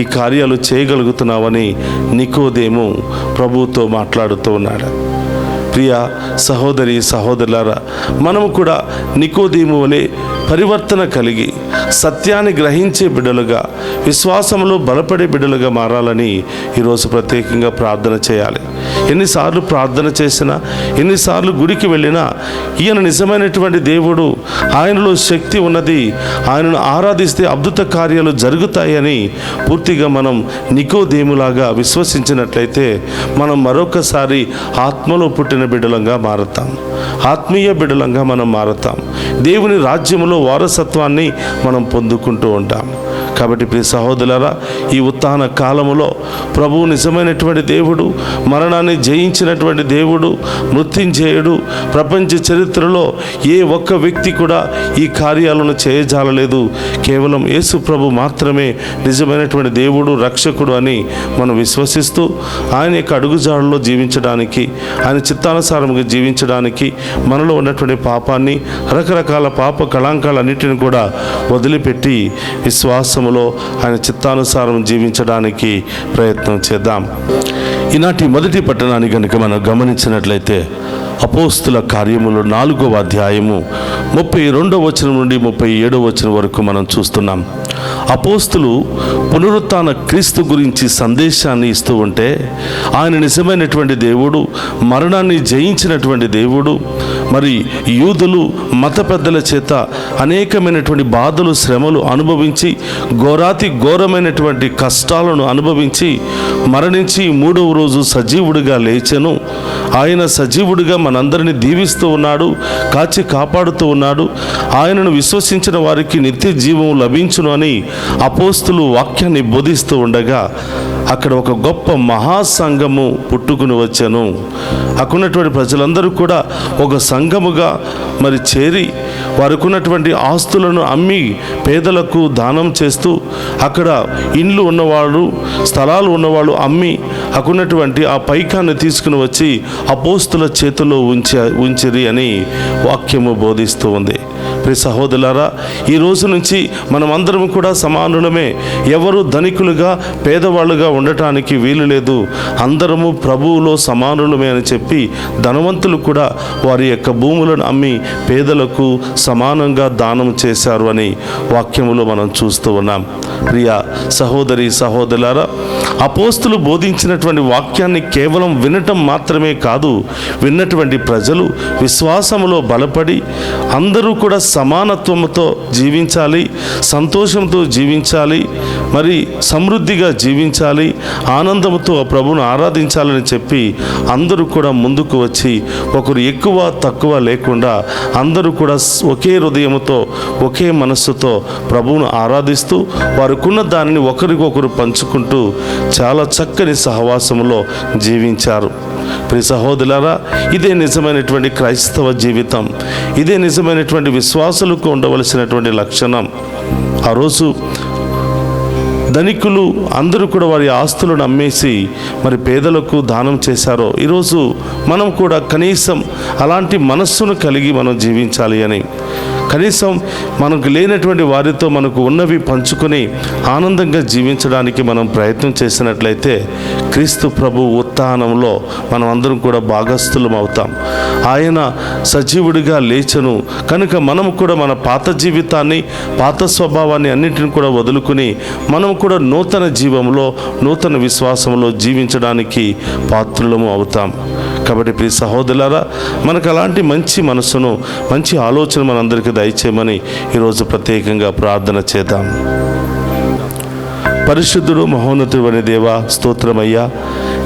C: ఈ కార్యాలు చేయగలుగుతున్నావని నికోదేము ప్రభువుతో మాట్లాడుతూ ఉన్నాడు. ప్రియ సహోదరి సహోదరులారా, మనము కూడా నికోదేము వలె పరివర్తన కలిగి సత్యాన్ని గ్రహించే బిడ్డలుగా, విశ్వాసంలో బలపడే బిడ్డలుగా మారాలని ఈరోజు ప్రత్యేకంగా ప్రార్థన చేయాలి. ఎన్నిసార్లు ప్రార్థన చేసినా, ఎన్నిసార్లు గుడికి వెళ్ళినా ఈయన నిజమైనటువంటి దేవుడు, ఆయనలో శక్తి ఉన్నది, ఆయనను ఆరాధిస్తే అద్భుత కార్యాలు జరుగుతాయని పూర్తిగా మనం నికోదేములాగా విశ్వసించినట్లయితే మనం మరొకసారి ఆత్మలో పుట్టిన బిడ్డలంగా మారుతాం, ఆత్మీయ బిడ్డలంగా మనం మారుతాం, దేవుని రాజ్యములో వారసత్వాన్ని మనం పొందుకుంటూ ఉంటాం. కాబట్టి ప్రియ సహోదరులారా, ఈ ఉత్థాన కాలములో ప్రభువు నిజమైనటువంటి దేవుడు, మరణాన్ని జయించినటువంటి దేవుడు, మృత్యుంజయుడు. ప్రపంచ చరిత్రలో ఏ ఒక్క వ్యక్తి కూడా ఈ కార్యాలను చేయజాలలేదు. కేవలం యేసు ప్రభు మాత్రమే నిజమైనటువంటి దేవుడు, రక్షకుడు అని మనం విశ్వసిస్తూ ఆయన యొక్క అడుగుజాడల్లో జీవించడానికి, ఆయన చిత్తానుసారంగా జీవించడానికి, మనలో ఉన్నటువంటి పాపాన్ని, రకరకాల పాప కళంకాలన్నిటిని కూడా వదిలిపెట్టి విశ్వాసములో ఆయన చిత్తానుసారం జీవించడానికి ప్రయత్నం చేద్దాం. ఈనాటి మొదటి పట్టణాన్ని కనుక మనం గమనించినట్లయితే అపోస్తుల కార్యములు 4వ అధ్యాయము 32వ వచనం నుండి 37వ వచనం వరకు మనం చూస్తున్నాం. అపోస్తులు పునరుత్థాన క్రీస్తు గురించి సందేశాన్ని ఇస్తూ ఉంటే, ఆయన నిజమైనటువంటి దేవుడు, మరణాన్ని జయించినటువంటి దేవుడు, మరి యూదులు మత పెద్దల చేత అనేకమైనటువంటి బాధలు, శ్రమలు అనుభవించి, ఘోరాతి ఘోరమైనటువంటి కష్టాలను అనుభవించి మరణించి 3వ రోజు సజీవుడిగా లేచెను. ఆయన సజీవుడిగా మనందరినీ దీవిస్తూ ఉన్నాడు, కాచి కాపాడుతూ ఉన్నాడు. ఆయనను విశ్వసించిన వారికి నిత్య జీవం లభించును అని అపోస్తులు వాక్యాన్ని బోధిస్తూ ఉండగా, అక్కడ ఒక గొప్ప మహాసంఘము పుట్టుకుని వచ్చాను. అక్కడ ఉన్నటువంటి ప్రజలందరూ కూడా ఒక సంఘముగా మరి చేరి వారికి ఉన్నటువంటి ఆస్తులను అమ్మి పేదలకు దానం చేస్తూ, అక్కడ ఇండ్లు ఉన్నవాళ్ళు, స్థలాలు ఉన్నవాళ్ళు అమ్మి అక్కడ ఉన్నటువంటి ఆ పైకాన్ని తీసుకుని వచ్చి అపోస్తుల చేతిలో ఉంచిరి అని వాక్యము బోధిస్తూ ఉంది. ప్రియ సహోదరులారా, ఈ రోజు నుంచి మనం అందరం కూడా సమానులమే. ఎవరు ధనికులుగా పేదవాళ్ళుగా ఉండటానికి వీలు లేదు. అందరము ప్రభువులో సమానులమే అని చెప్పి ధనవంతులు కూడా వారి యొక్క భూములను అమ్మి పేదలకు సమానంగా దానం చేశారు అని వాక్యములో మనం చూస్తూ ఉన్నాం. ప్రియ సహోదరి సహోదరులారా, అపోస్తులు బోధించినటువంటి వాక్యాన్ని కేవలం వినటం మాత్రమే కాదు, విన్నటువంటి ప్రజలు విశ్వాసములో బలపడి అందరూ కూడా సమానత్వంతో జీవించాలి, సంతోషంతో జీవించాలి, మరి సమృద్ధిగా జీవించాలి, ఆనందంతో ప్రభువును ఆరాధించాలని చెప్పి అందరూ కూడా ముందుకు వచ్చి ఒకరు ఎక్కువ తక్కువ లేకుండా అందరూ కూడా ఒకే హృదయంతో ఒకే మనస్సుతో ప్రభువును ఆరాధిస్తూ వారికున్న దానిని ఒకరికొకరు పంచుకుంటూ చాలా చక్కని సహవాసములో జీవించారు. ప్రియ సహోదరులారా, ఇదే నిజమైనటువంటి క్రైస్తవ జీవితం. ఇదే నిజమైనటువంటి విశ్వాసులకు ఉండవలసినటువంటి లక్షణం. ఆ రోజు ధనికులు అందరూ కూడా వారి ఆస్తులను అమ్మేసి మరి పేదలకు దానం చేశారో, ఈరోజు మనం కూడా కనీసం అలాంటి మనస్సును కలిగి మనం జీవించాలి అని, కనీసం మనకు లేనటువంటి వారితో మనకు ఉన్నవి పంచుకొని ఆనందంగా జీవించడానికి మనం ప్రయత్నం చేసినట్లయితే క్రీస్తు ప్రభు ఉత్థానంలో మనం అందరం కూడా భాగస్థులం అవుతాం. ఆయన సజీవుడిగా లేచను కనుక మనం కూడా మన పాత జీవితాన్ని, పాత స్వభావాన్ని అన్నింటిని కూడా వదులుకుని మనం కూడా నూతన జీవంలో, నూతన విశ్వాసంలో జీవించడానికి పాత్రులము అవుతాం. కాబట్టి ప్రియ సహోదరులారా, మనకు అలాంటి మంచి మనసును, మంచి ఆలోచన మనందరికీ దయచేయమని ఈరోజు ప్రత్యేకంగా ప్రార్థన చేద్దాం. పరిశుద్ధుడు మహోన్నతుడు అనే దేవా, స్తోత్రమయ్యా.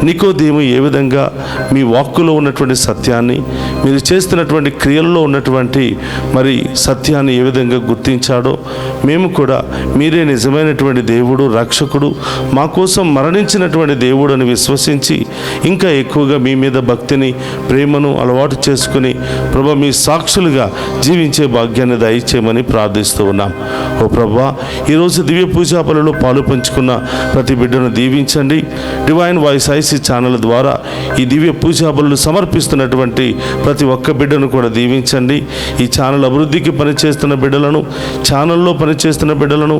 C: నికోదేము ఏ విధంగా మీ వాక్కులో ఉన్నటువంటి సత్యాన్ని, మీరు చేస్తున్నటువంటి క్రియల్లో ఉన్నటువంటి మరి సత్యాన్ని ఏ విధంగా గుర్తించాడో మేము కూడా మీరే నిజమైనటువంటి దేవుడు, రక్షకుడు, మా కోసం మరణించినటువంటి దేవుడు అని విశ్వసించి ఇంకా ఎక్కువగా మీ మీద భక్తిని, ప్రేమను అలవాటు చేసుకుని ప్రభా మీ సాక్షులుగా జీవించే భాగ్యాన్ని దయచేయమని ప్రార్థిస్తూ ఉన్నాం. ఓ ప్రభా, ఈరోజు దివ్య పూజా బలులో పాలు పంచుకున్న ప్రతి బిడ్డను దీవించండి. డివైన్ వాయిస్ ఛానల్ ద్వారా ఈ దివ్య పూజా బలులు సమర్పిస్తున్నటువంటి ప్రతి ఒక్క బిడ్డను కూడా దీవించండి. ఈ ఛానల్ అభివృద్ధికి పనిచేస్తున్న బిడ్డలను, ఛానల్లో పనిచేస్తున్న బిడ్డలను,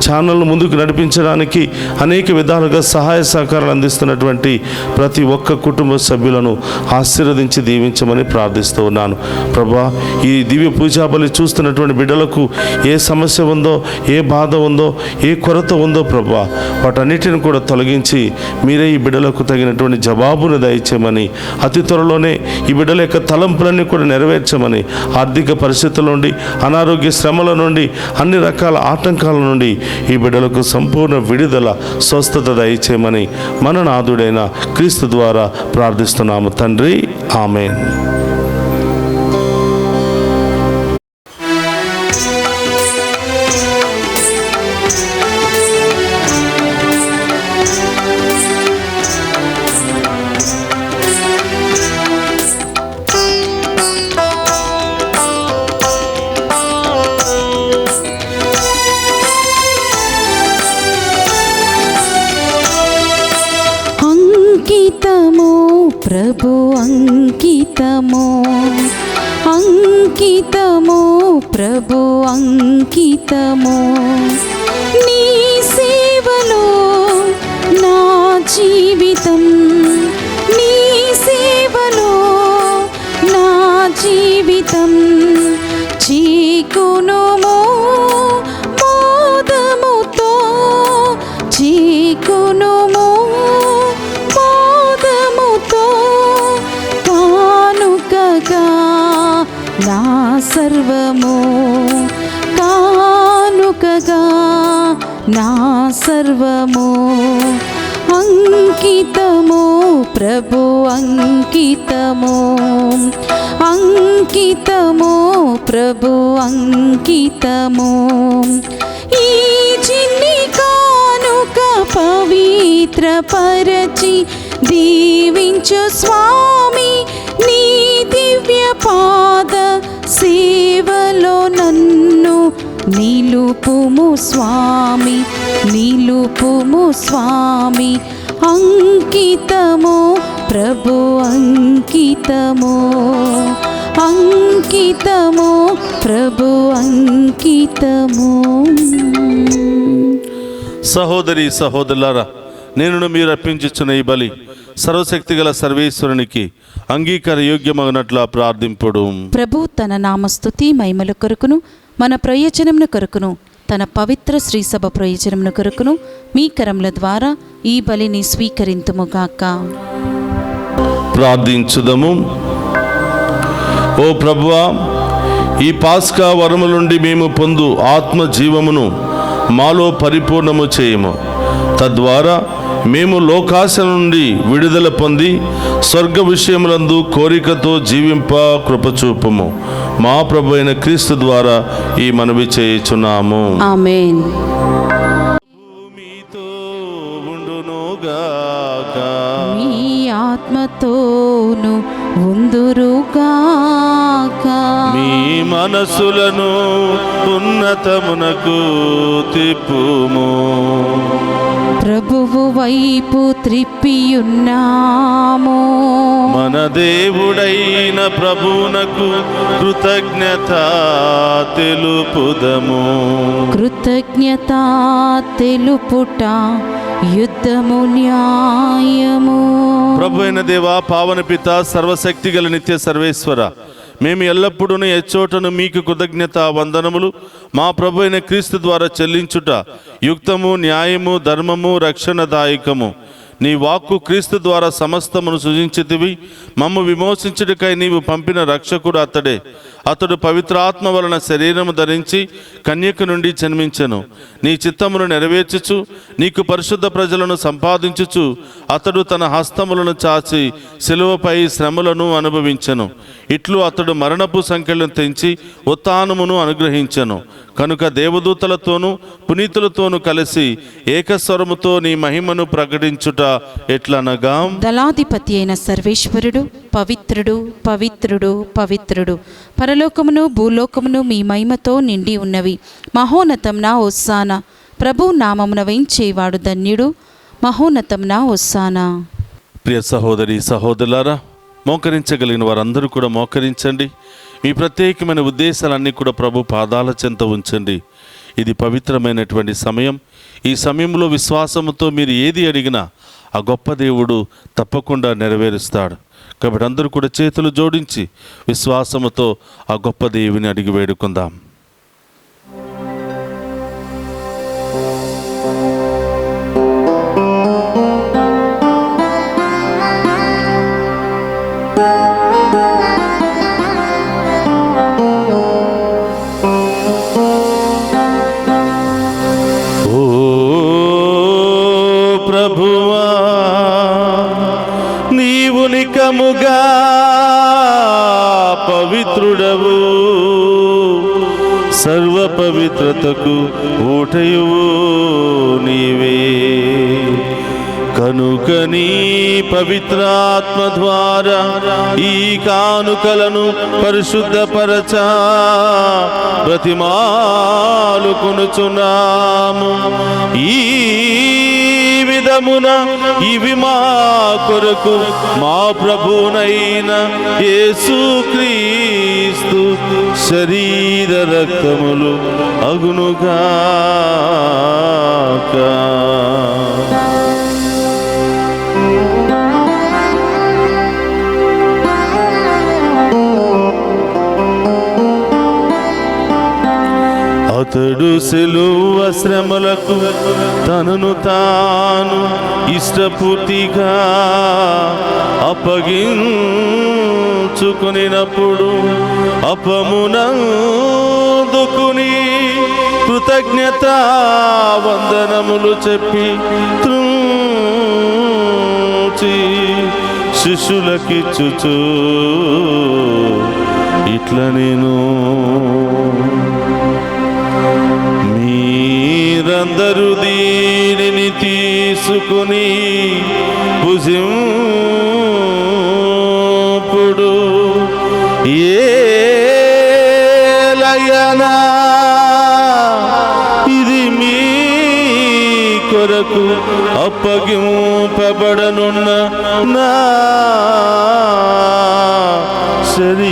C: ఛానల్ను ముందుకు నడిపించడానికి అనేక విధాలుగా సహాయ సహకారాలు అందిస్తున్నటువంటి ప్రతి ఒక్క కుటుంబ సభ్యులను ఆశీర్వదించి దీవించమని ప్రార్థిస్తూ ఉన్నాను. ప్రభా, ఈ దివ్య పూజా బలి చూస్తున్నటువంటి బిడ్డలకు ఏ సమస్య ఉందో, ఏ బాధ ఉందో, ఏ కొరత ఉందో ప్రభా, వాటన్నిటిని కూడా తొలగించి మీరే ఈ బిడ్డలకు తగినటువంటి జవాబును దయచేయమని, అతి త్వరలోనే ఈ బిడ్డల యొక్క తలంపులన్నీ కూడా నెరవేర్చమని, ఆర్థిక పరిస్థితుల నుండి, అనారోగ్య శ్రమల నుండి, అన్ని రకాల ఆటంకాల నుండి ఈ బిడ్డలకు సంపూర్ణ విడుదల, స్వస్థత దయచేయమని మన నాథుడైన క్రీస్తు ద్వారా ప్రార్థిస్తున్నాము తండ్రి. ఆమేన్.
D: ప్రభు అంకితము, అంకితము, ప్రభు అంకితము. నీ సేవలో నా జీవితం, నీ సేవలో నా జీవితం. చీకునుము మోదముతో, చీకునుము నా సర్వము, కానుకగా నా సర్వము. అంకితము ప్రభు అంకితము, అంకితము ప్రభు అంకితము. ఈ చిన్ని కానుక కానుక పవిత్రపరచి దీవించు స్వామి, నీ దివ్య పాద సేవలో నన్ను నిలుపుము స్వామి, నిలుపుము స్వామి. అంకితము ప్రభు అంకితము, అంకితము ప్రభు అంకితము.
C: సహోదరి సహోదరులారా, నేను మీరు అర్పించుచున్న ఈ బలి సర్వశక్తిగల సర్వేశ్వరునికి అంగీకార యోగ్యమగినట్లా ప్రార్థింపుడు.
D: ప్రభు తన నామస్తుతి మహిమల కొరకును మన ప్రయోజనమును కొరకును తన పవిత్ర శ్రీసభ ప్రయోజనమును కొరకును మీ కరముల ద్వారా ఈ బలిని స్వీకరింతుముగాక.
C: ప్రార్థించుదము. ఓ ప్రభువా, ఈ పాస్కా వరము నుండి మేము పొందు ఆత్మ జీవమును మాలో పరిపూర్ణము చేయము. తద్వారా మేము లోకాశ నుండి విడుదల పొంది స్వర్గ విషయములందు కోరికతో జీవింప కృపచూపము. మా ప్రభు అయిన క్రీస్తు ద్వారా ఈ మనవి చేయుచున్నాము.
D: ఆమేన్.
C: మీతో ఉండునుగాక,
D: మీ ఆత్మతోను ఉందురుగాక.
C: మీ మనసులను ఉన్నతమునకు తిప్పుము.
D: ప్రభువు వైపు త్రిప్పియున్నాము.
C: మన దేవుడైన ప్రభువునకు కృతజ్ఞత తెలుపుదము.
D: కృతజ్ఞత తెలుపుట యుద్ధము న్యాయము.
C: ప్రభు అయిన దేవా, పావన పిత, సర్వశక్తి గల నిత్య సర్వేశ్వర, మేము ఎల్లప్పుడూ ఎచ్చోటను మీకు కృతజ్ఞత వందనములు మా ప్రభు అయిన క్రీస్తు ద్వారా చెల్లించుట యుక్తము, న్యాయము, ధర్మము, రక్షణదాయకము. నీ వాక్కు క్రీస్తు ద్వారా సమస్తమును సృజించితివి. మమ్ము విమోచించుటకై నీవు పంపిన రక్షకుడు అతడే. అతడు పవిత్రాత్మ వలన శరీరము ధరించి కన్యక నుండి జన్మించెను. నీ చిత్తమును నెరవేర్చుచు నీకు పరిశుద్ధ ప్రజలను సంపాదించుచు అతడు తన హస్తములను చాచి శిలువపై శ్రమలను అనుభవించెను. ఇట్లు అతడు మరణపు సంఖ్యలను తెంచి ఉత్థానమును అనుగ్రహించెను. కనుక దేవదూతలతోనూ పునీతులతోనూ కలిసి ఏకస్వరముతో నీ మహిమను ప్రకటించుట ఎట్లనగా,
D: దళాధిపతి అయిన సర్వేశ్వరుడు పవిత్రుడు, పవిత్రుడు, పవిత్రుడు. పరలోకమును భూలోకమును మీ మహిమతో నిండి ఉన్నవి. మహోన్నతంన హోసానా. ప్రభు నామమున వేంచేవాడు ధన్యుడు. మహోన్నతంన హోసానా.
C: ప్రియ సహోదరి సహోదరులారా, మోకరించగలిగిన వారందరూ కూడా మోకరించండి. మీ ప్రత్యేకమైన ఉద్దేశాలన్నీ కూడా ప్రభు పాదాల చెంత ఉంచండి. ఇది పవిత్రమైనటువంటి సమయం. ఈ సమయంలో విశ్వాసముతో మీరు ఏది అడిగినా ఆ గొప్ప దేవుడు తప్పకుండా నెరవేరుస్తాడు. కాబట్టి అందరూ కూడా చేతులు జోడించి విశ్వాసముతో ఆ గొప్ప దేవుని అడిగి వేడుకుందాం. నికముగా పవిత్రుడవు, సర్వ పవిత్రతకు ఊటయువు నీవే. కనుక నీ పవిత్రాత్మ ద్వారా ఈ కానుకలను పరిశుద్ధపరచ బ్రతిమాలుకొనుచున్నాము. ఈ విధమున ఇవి మా కొరకు మా ప్రభునైన యేసుక్రీస్తు శరీర రక్తములు అగునుగాక. అతడు సిలువ శ్రమలకు తనను తాను ఇష్టపూర్తిగా అప్పగించుకొనినప్పుడు అపమునందుకుని కృతజ్ఞత వందనములు చెప్పి త్రుంచి శిష్యులకిచ్చుచు ఇట్ల నేను మీరందరూ దీనిని తీసుకుని భుజింపుడు. ఏలయనా ఇది మీ కొరకు అప్పగింపబడనున్న నా శరీరము.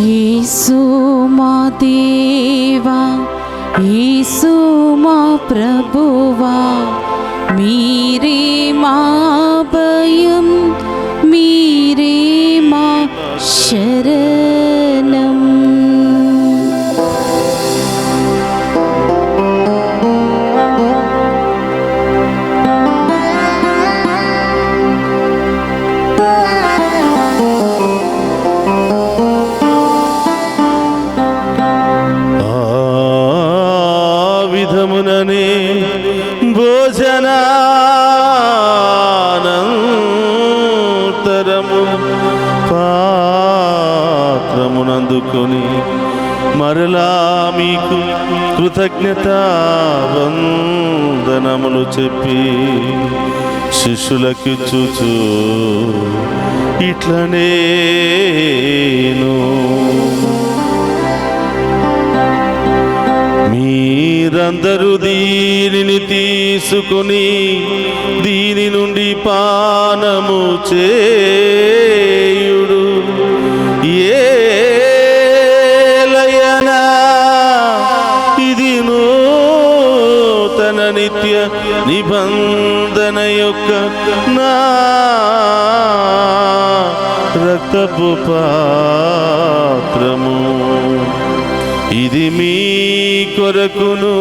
D: యేసు మా దేవా, యేసు మా ప్రభువా, మీరే మా భయం, మీరే మా శరణం.
C: విధముననే భోజనానంతరము పాత్రమునందుకొని మరలా మీకు కృతజ్ఞత వందనములు చెప్పి శిష్యులకిచ్చుచు ఇట్లనేను, మీరందరూ దీనిని తీసుకుని దీని నుండి పానము చేయుడు. ఏలయనా ఇది నూతన నిత్య నిబంధన యొక్క నా రక్తపు పాత్రము. ఇది మీ కొరకును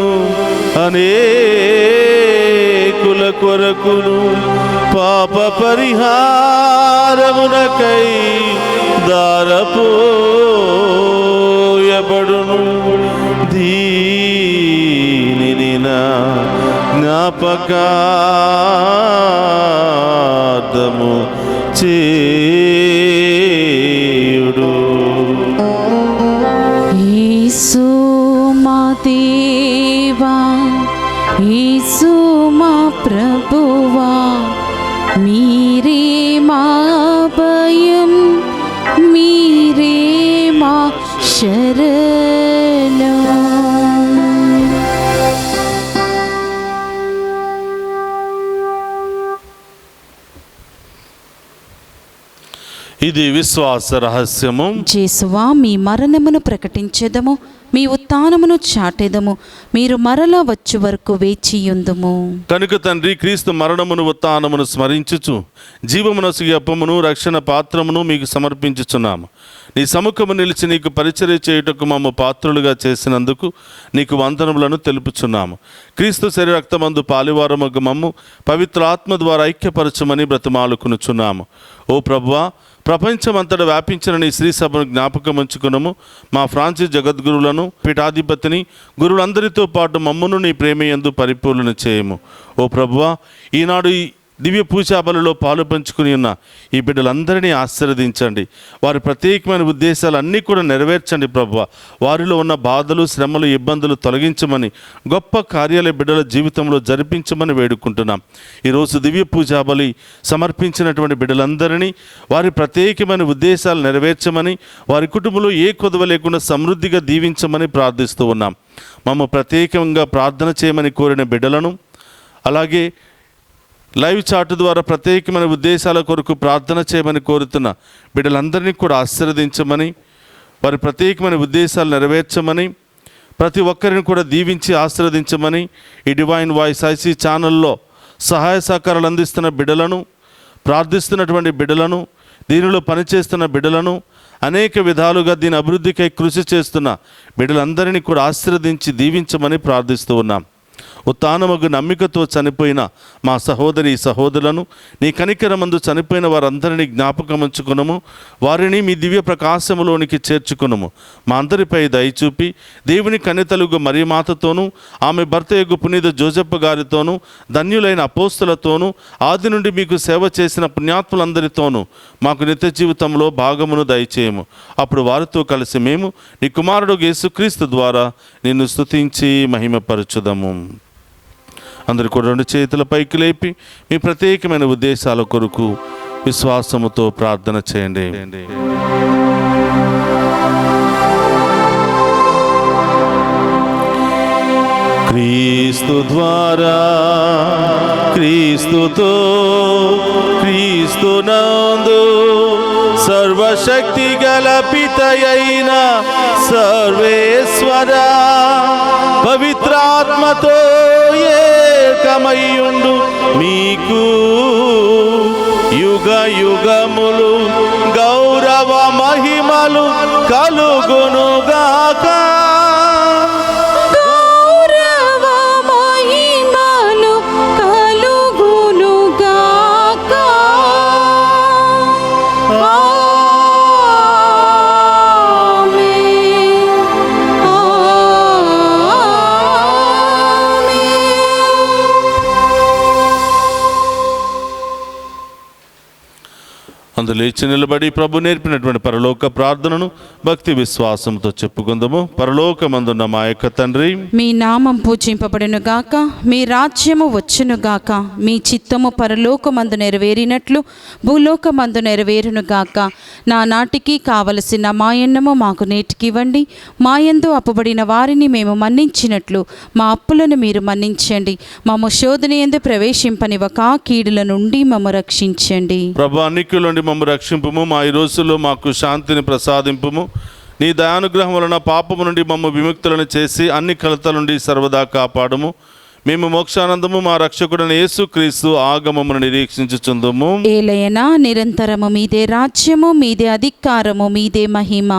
C: అనేకుల కొరకును పాప పరిహారమునకై దారపోయబడును. దీనిని నా జ్ఞాపకార్థము చేయుడు.
D: యేసు మా దేవా, యేసు మా ప్రభువా, మీరే మా భయం, మీరే మా శరణం.
C: ఇది విశ్వాస రహస్యము.
D: యేసువా, మీ మరణమును ప్రకటించెదము, మీ ఉత్థానమును చాటెదము, మీరు మరలా వచ్చు వరకు వేచియుందుము.
C: కనుక తండ్రి, క్రీస్తు మరణమును ఉత్థానమును స్మరించుచు జీవమునసుగి అప్పమును రక్షణ పాత్రమును మీకు సమర్పించుచున్నాము. నీ సముఖము నిలిచి నీకు పరిచర్య చేయుటకు మమ్ము పాత్రులుగా చేసినందుకు నీకు వందనములను తెలుపుచున్నాము. క్రీస్తు శరీర రక్తమందు పాలివారమగు మమ్ము పవిత్ర ఆత్మ ద్వారా ఐక్యపరచమని బ్రతిమాలుకునుచున్నాము. ఓ ప్రభువా, ప్రపంచమంతటా వ్యాపించిన నీ శ్రీ సభను జ్ఞాపకం ఉంచుకునము. మా ఫ్రాన్సిస్ జగద్గురులను, పీఠాధిపతిని, గురువులందరితో పాటు మమ్మును నీ ప్రేమయందు పరిపూర్ణ చేయము. ఓ ప్రభువా, ఈనాడు ఈ దివ్య పూజా బలిలో పాలు పంచుకుని ఉన్న ఈ బిడ్డలందరినీ ఆశీర్వదించండి. వారి ప్రత్యేకమైన ఉద్దేశాలు అన్నీ కూడా నెరవేర్చండి ప్రభువా. వారిలో ఉన్న బాధలు, శ్రమలు, ఇబ్బందులు తొలగించమని, గొప్ప కార్యాలయ బిడ్డల జీవితంలో జరిపించమని వేడుకుంటున్నాం. ఈరోజు దివ్య పూజా బలి సమర్పించినటువంటి బిడ్డలందరినీ వారి ప్రత్యేకమైన ఉద్దేశాలు నెరవేర్చమని, వారి కుటుంబంలో ఏ కొదవ లేకుండా సమృద్ధిగా దీవించమని ప్రార్థిస్తూ ఉన్నాం. మమ్మ ప్రత్యేకంగా ప్రార్థన చేయమని కోరిన బిడ్డలను, అలాగే లైవ్ చాట్ ద్వారా ప్రత్యేకమైన ఉద్దేశాల కొరకు ప్రార్థన చేయమని కోరుతున్న బిడ్డలందరినీ కూడా ఆశీర్వదించమని, వారి ప్రత్యేకమైన ఉద్దేశాలు నెరవేర్చమని, ప్రతి ఒక్కరిని కూడా దీవించి ఆశీర్వదించమని, ఈ డివైన్ వాయిస్ ఐసీ ఛానల్లో సహాయ సహకారాలు అందిస్తున్న బిడ్డలను, ప్రార్థిస్తున్నటువంటి బిడ్డలను, దీనిలో పనిచేస్తున్న బిడ్డలను, అనేక విధాలుగా దీని అభివృద్ధికై కృషి చేస్తున్న బిడ్డలందరినీ కూడా ఆశీర్వదించి దీవించమని ప్రార్థిస్తూ ఉన్నాం. ఓ ఉత్థానముగు నమ్మికతో చనిపోయిన మా సహోదరి సహోదరులను నీ కనికరమందు చనిపోయిన వారందరినీ జ్ఞాపకముంచుకునము. వారిని మీ దివ్య ప్రకాశములోనికి చేర్చుకునము. మా అందరిపై దయచూపి దేవుని కన్యతలుగు మరియమాతతోనూ ఆమె భర్త యొగు పునీత జోజప్ప గారితోనూ ధన్యులైన అపోస్తులతోనూ ఆది నుండి మీకు సేవ చేసిన పుణ్యాత్ములందరితోనూ మాకు నిత్య జీవితంలో భాగమును దయచేయము. అప్పుడు వారితో కలిసి మేము నీ కుమారుడు యేసుక్రీస్తు ద్వారా నిన్ను స్తుతించి మహిమపరచుదము. అందరు కూడా 2 చేతుల పైకి లేపి మీ ప్రత్యేకమైన ఉద్దేశాల కొరకు విశ్వాసముతో ప్రార్థన చేయండి. క్రీస్తు ద్వారా, క్రీస్తుతో, క్రీస్తునందు సర్వశక్తి గల పితయైన సర్వేశ్వర పవిత్రాత్మతో ఏకమయ్యుండు మీకు యుగ యుగములు గౌరవ మహిమలు కలుగునుగాక. అందులో లేచి నిలబడి ప్రభు నేర్పినటువంటి పరలోక ప్రార్థనను భక్తి విశ్వాసంతో చెప్పుకుందాము. పరలోకమందున్న మా యొక్క తండ్రి,
D: మీ నామం పూజింపబడును గాక, మీ రాజ్యము వచ్చును గాక, మీ చిత్తము పరలోకమందు నెరవేరినట్లు భూలోకమందు నెరవేరును గాక. నా నాటికి కావలసిన మాయన్నము మాకు నేటికివ్వండి. మాయందు అప్పుబడిన వారిని మేము మన్నించినట్లు మా అప్పులను మీరు మన్నించండి. మమ్ము శోధన యందు ప్రవేశింపనివ్వక కీడుల నుండి మమ్ము రక్షించండి.
C: ప్రభు అన్నికులండి మమ్ము రక్షింపుము. మా ఈ రోజుల్లో మాకు శాంతిని ప్రసాదింపుము. నీ దయానుగ్రహం వలన పాపము నుండి మమ్ము విముక్తులను చేసి అన్ని కలతల నుండి సర్వదా కాపాడుము. మేము మోక్షానందము మా రక్షకుడైన యేసుక్రీస్తు ఆగమమును నిరీక్షించుచుందుము.
D: ఏలయనా నిరంతరము మీదే రాజ్యము, మీదే అధికారము, మీదే మహిమ.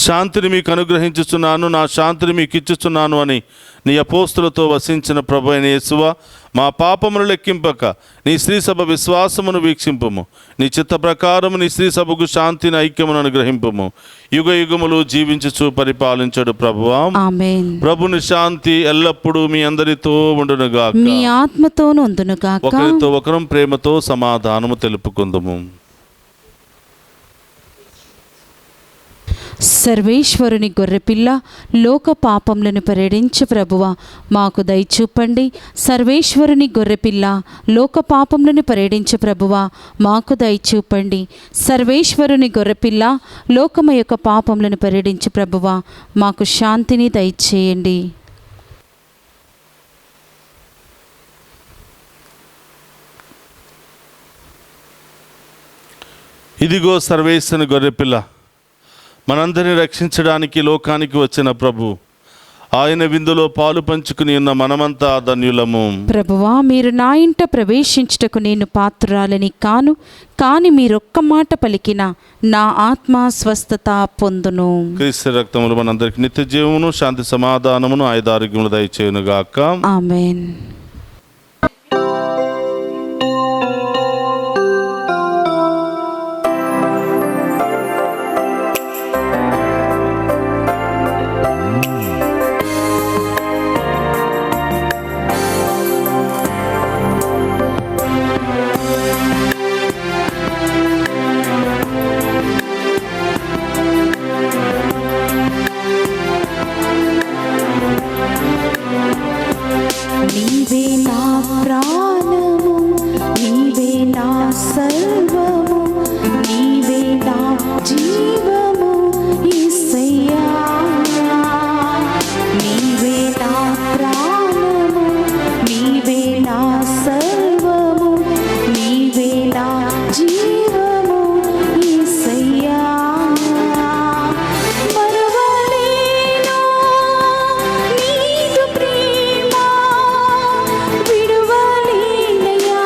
C: శాంతిని మీకు అనుగ్రహించుచున్నాను, నా శాంతిని మీకు ఇచ్చుచున్నాను అని నీ అపోస్తులతో వసించిన ప్రభు అయిన యేసువా, మా పాపమును లెక్కింపక నీ శ్రీసభ విశ్వాసమును వీక్షింపుము. నీ చిత్త ప్రకారము నీ శ్రీసభకు శాంతిని ఐక్యమును అనుగ్రహింపుము. యుగ యుగములు జీవించుచు పరిపాలించడు ప్రభువా.
D: ఆమేన్.
C: ప్రభుని శాంతి ఎల్లప్పుడూ మీ అందరితో ఉండునుగాక.
D: మీ ఆత్మతోను ఉండునుగాక.
C: ఒకరితో ఒకరం ప్రేమతో సమాధానము తెలుపుకుందుము.
D: సర్వేశ్వరుని గొర్రెపిల్ల, లోక పాపములను పరిహరించు ప్రభువా, మాకు దయచూపండి. సర్వేశ్వరుని గొర్రెపిల్ల, లోక పాపములను పరిహరించు ప్రభువా, మాకు దయచూపండి. సర్వేశ్వరుని గొర్రెపిల్ల, లోకము యొక్క పాపములను పరిహరించు ప్రభువా, మాకు శాంతిని దయచేయండి.
C: ఇదిగో సర్వేశ్వరుని గొర్రెపిల్ల, మనందరిని రక్షించడానికి లోకానికి వచ్చిన ప్రభు. ఆయన విందులో పాలు పంచుకుని ఉన్న మనమంతా ధన్యులము.
D: ప్రభువా, మీరు నా ఇంట ప్రవేశించుటకు నేను పాత్రురాలని కాను, కానీ మీరొక్క మాట పలికిన నా ఆత్మ స్వస్థత పొందును.
C: క్రీస్తు రక్తములు మనందరికి నిత్య జీవమును, శాంతి సమాధానమును, ఆయుధారోగ్యములు దయచేయునుగాక.
D: ఆమేన్. నీవే నా ప్రాణము, నీవే నా సర్వము, నీవే నా జీవము యేసయ్యా. నీవే నా ప్రాణము, నీవే నా సర్వము, నీవే నా జీవము యేసయ్యా. మరువలేను నీదు ప్రేమ, విడువలేనయ్యా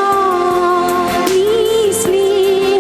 D: నీ స్నేహము.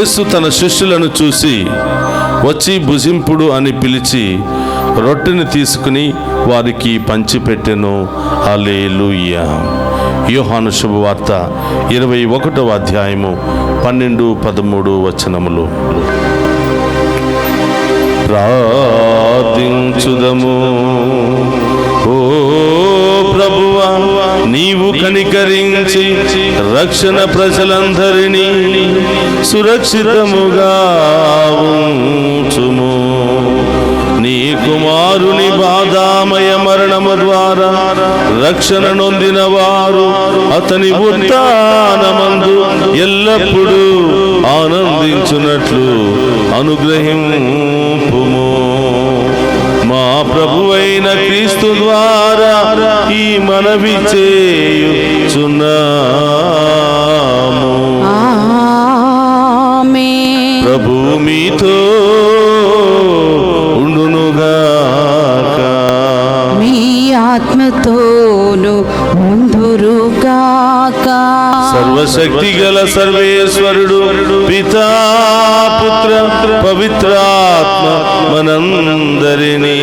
C: యేసు తన శిష్యులను చూసి వచ్చి భుజింపుడు అని పిలిచి రొట్టెని తీసుకుని వారికి పంచిపెట్టెను. హల్లెలూయా. యోహాను శుభవార్త 21వ అధ్యాయము 12-13 వచనములు. ప్రార్థించుదము. ఓ ప్రభువా, నీవు కనికరించి రక్షణ ప్రజలందరినీ సురక్షితముగా ఉంచుము. నీ కుమారుని బాధామయ మరణము ద్వారా రక్షణ నొందిన వారు అతని ఉత్థానమందు ఎల్లప్పుడూ ఆనందించున్నట్లు అనుగ్రహింపుము. మా ప్రభువైన క్రీస్తు ద్వారా ఈ మనవి చేయుచున్నాము.
D: ఆమేన్.
C: ప్రభు మీతో ఉండునుగాక.
D: మీ ఆత్మతోను ఉందురుగాక.
C: సర్వశక్తి గల సర్వేశ్వరుడు పితా పుత్ర పవిత్రాత్మ మనందరినీ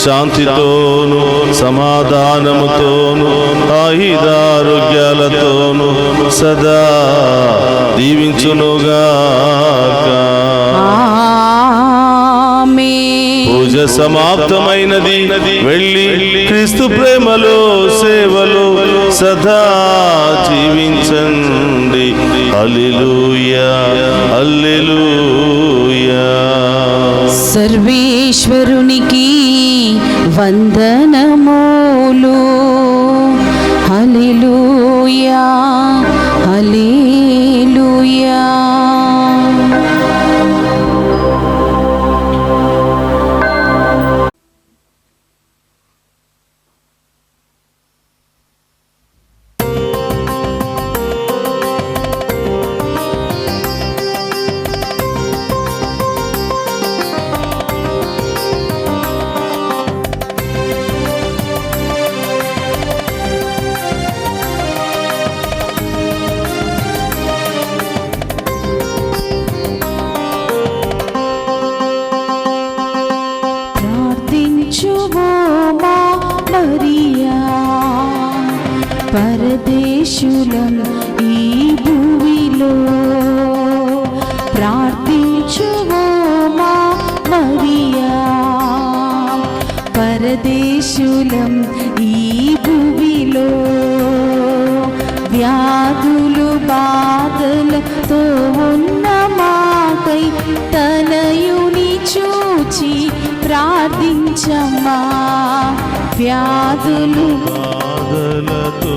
C: శాంతితోను సమాధానముతోను ఆయుధారోగ్యాలతోను సదా దీవించునుగాక.
D: ఆమేన్.
C: పూజ సమాప్తమైనది. వెళ్ళి క్రీస్తు ప్రేమలో సేవలో సదా జీవించండి. హల్లెలూయా, హల్లెలూయా.
D: సర్వేశ్వరునికి వందనములు. హల్లెలూయా, హల్లెలూయా. పరదేశులం ఈ భూమిలో ప్రార్థించుమో మా మరియా. పరదేశులం ఈ భూమిలో వ్యాధులు బాధలతో ఉన్న మాకై తనయుని చూచి ప్రార్థించమ్మా. వ్యాధులు
C: బాధలతో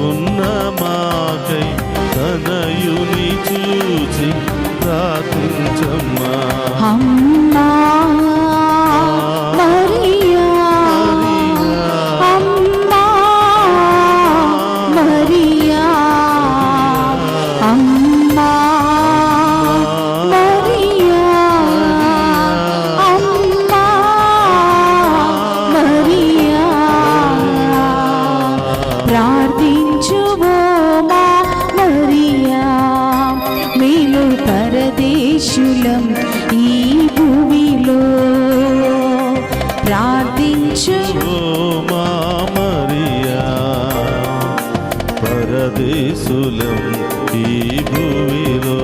C: ఉన్న మాకై తనయుని చూచి ప్రార్థించమ్మా.
D: అమ్మా మరియా, అమ్మా మరియా, అమ్మా మరియా, అమ్మా మరియా. ప్రార్థించుమో మా మరియా. మేలు పరదేశులం ఈ భూమిలో ప్రార్థించు.
C: ఓ మా మరియా, పరదేశులం ఈ భూమిలో.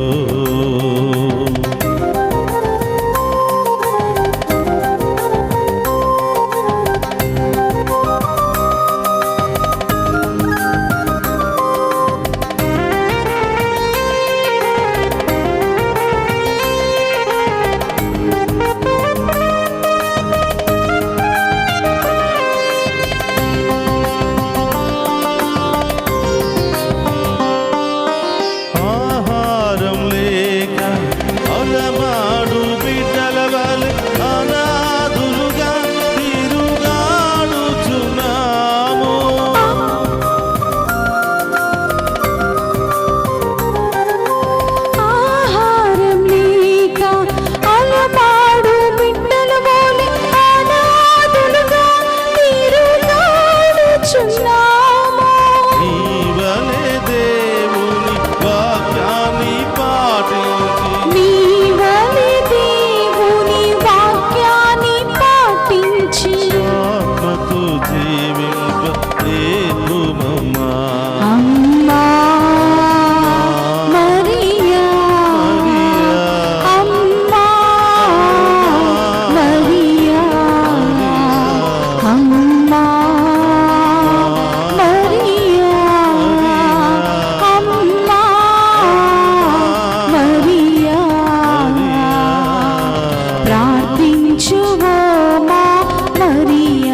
D: మరియ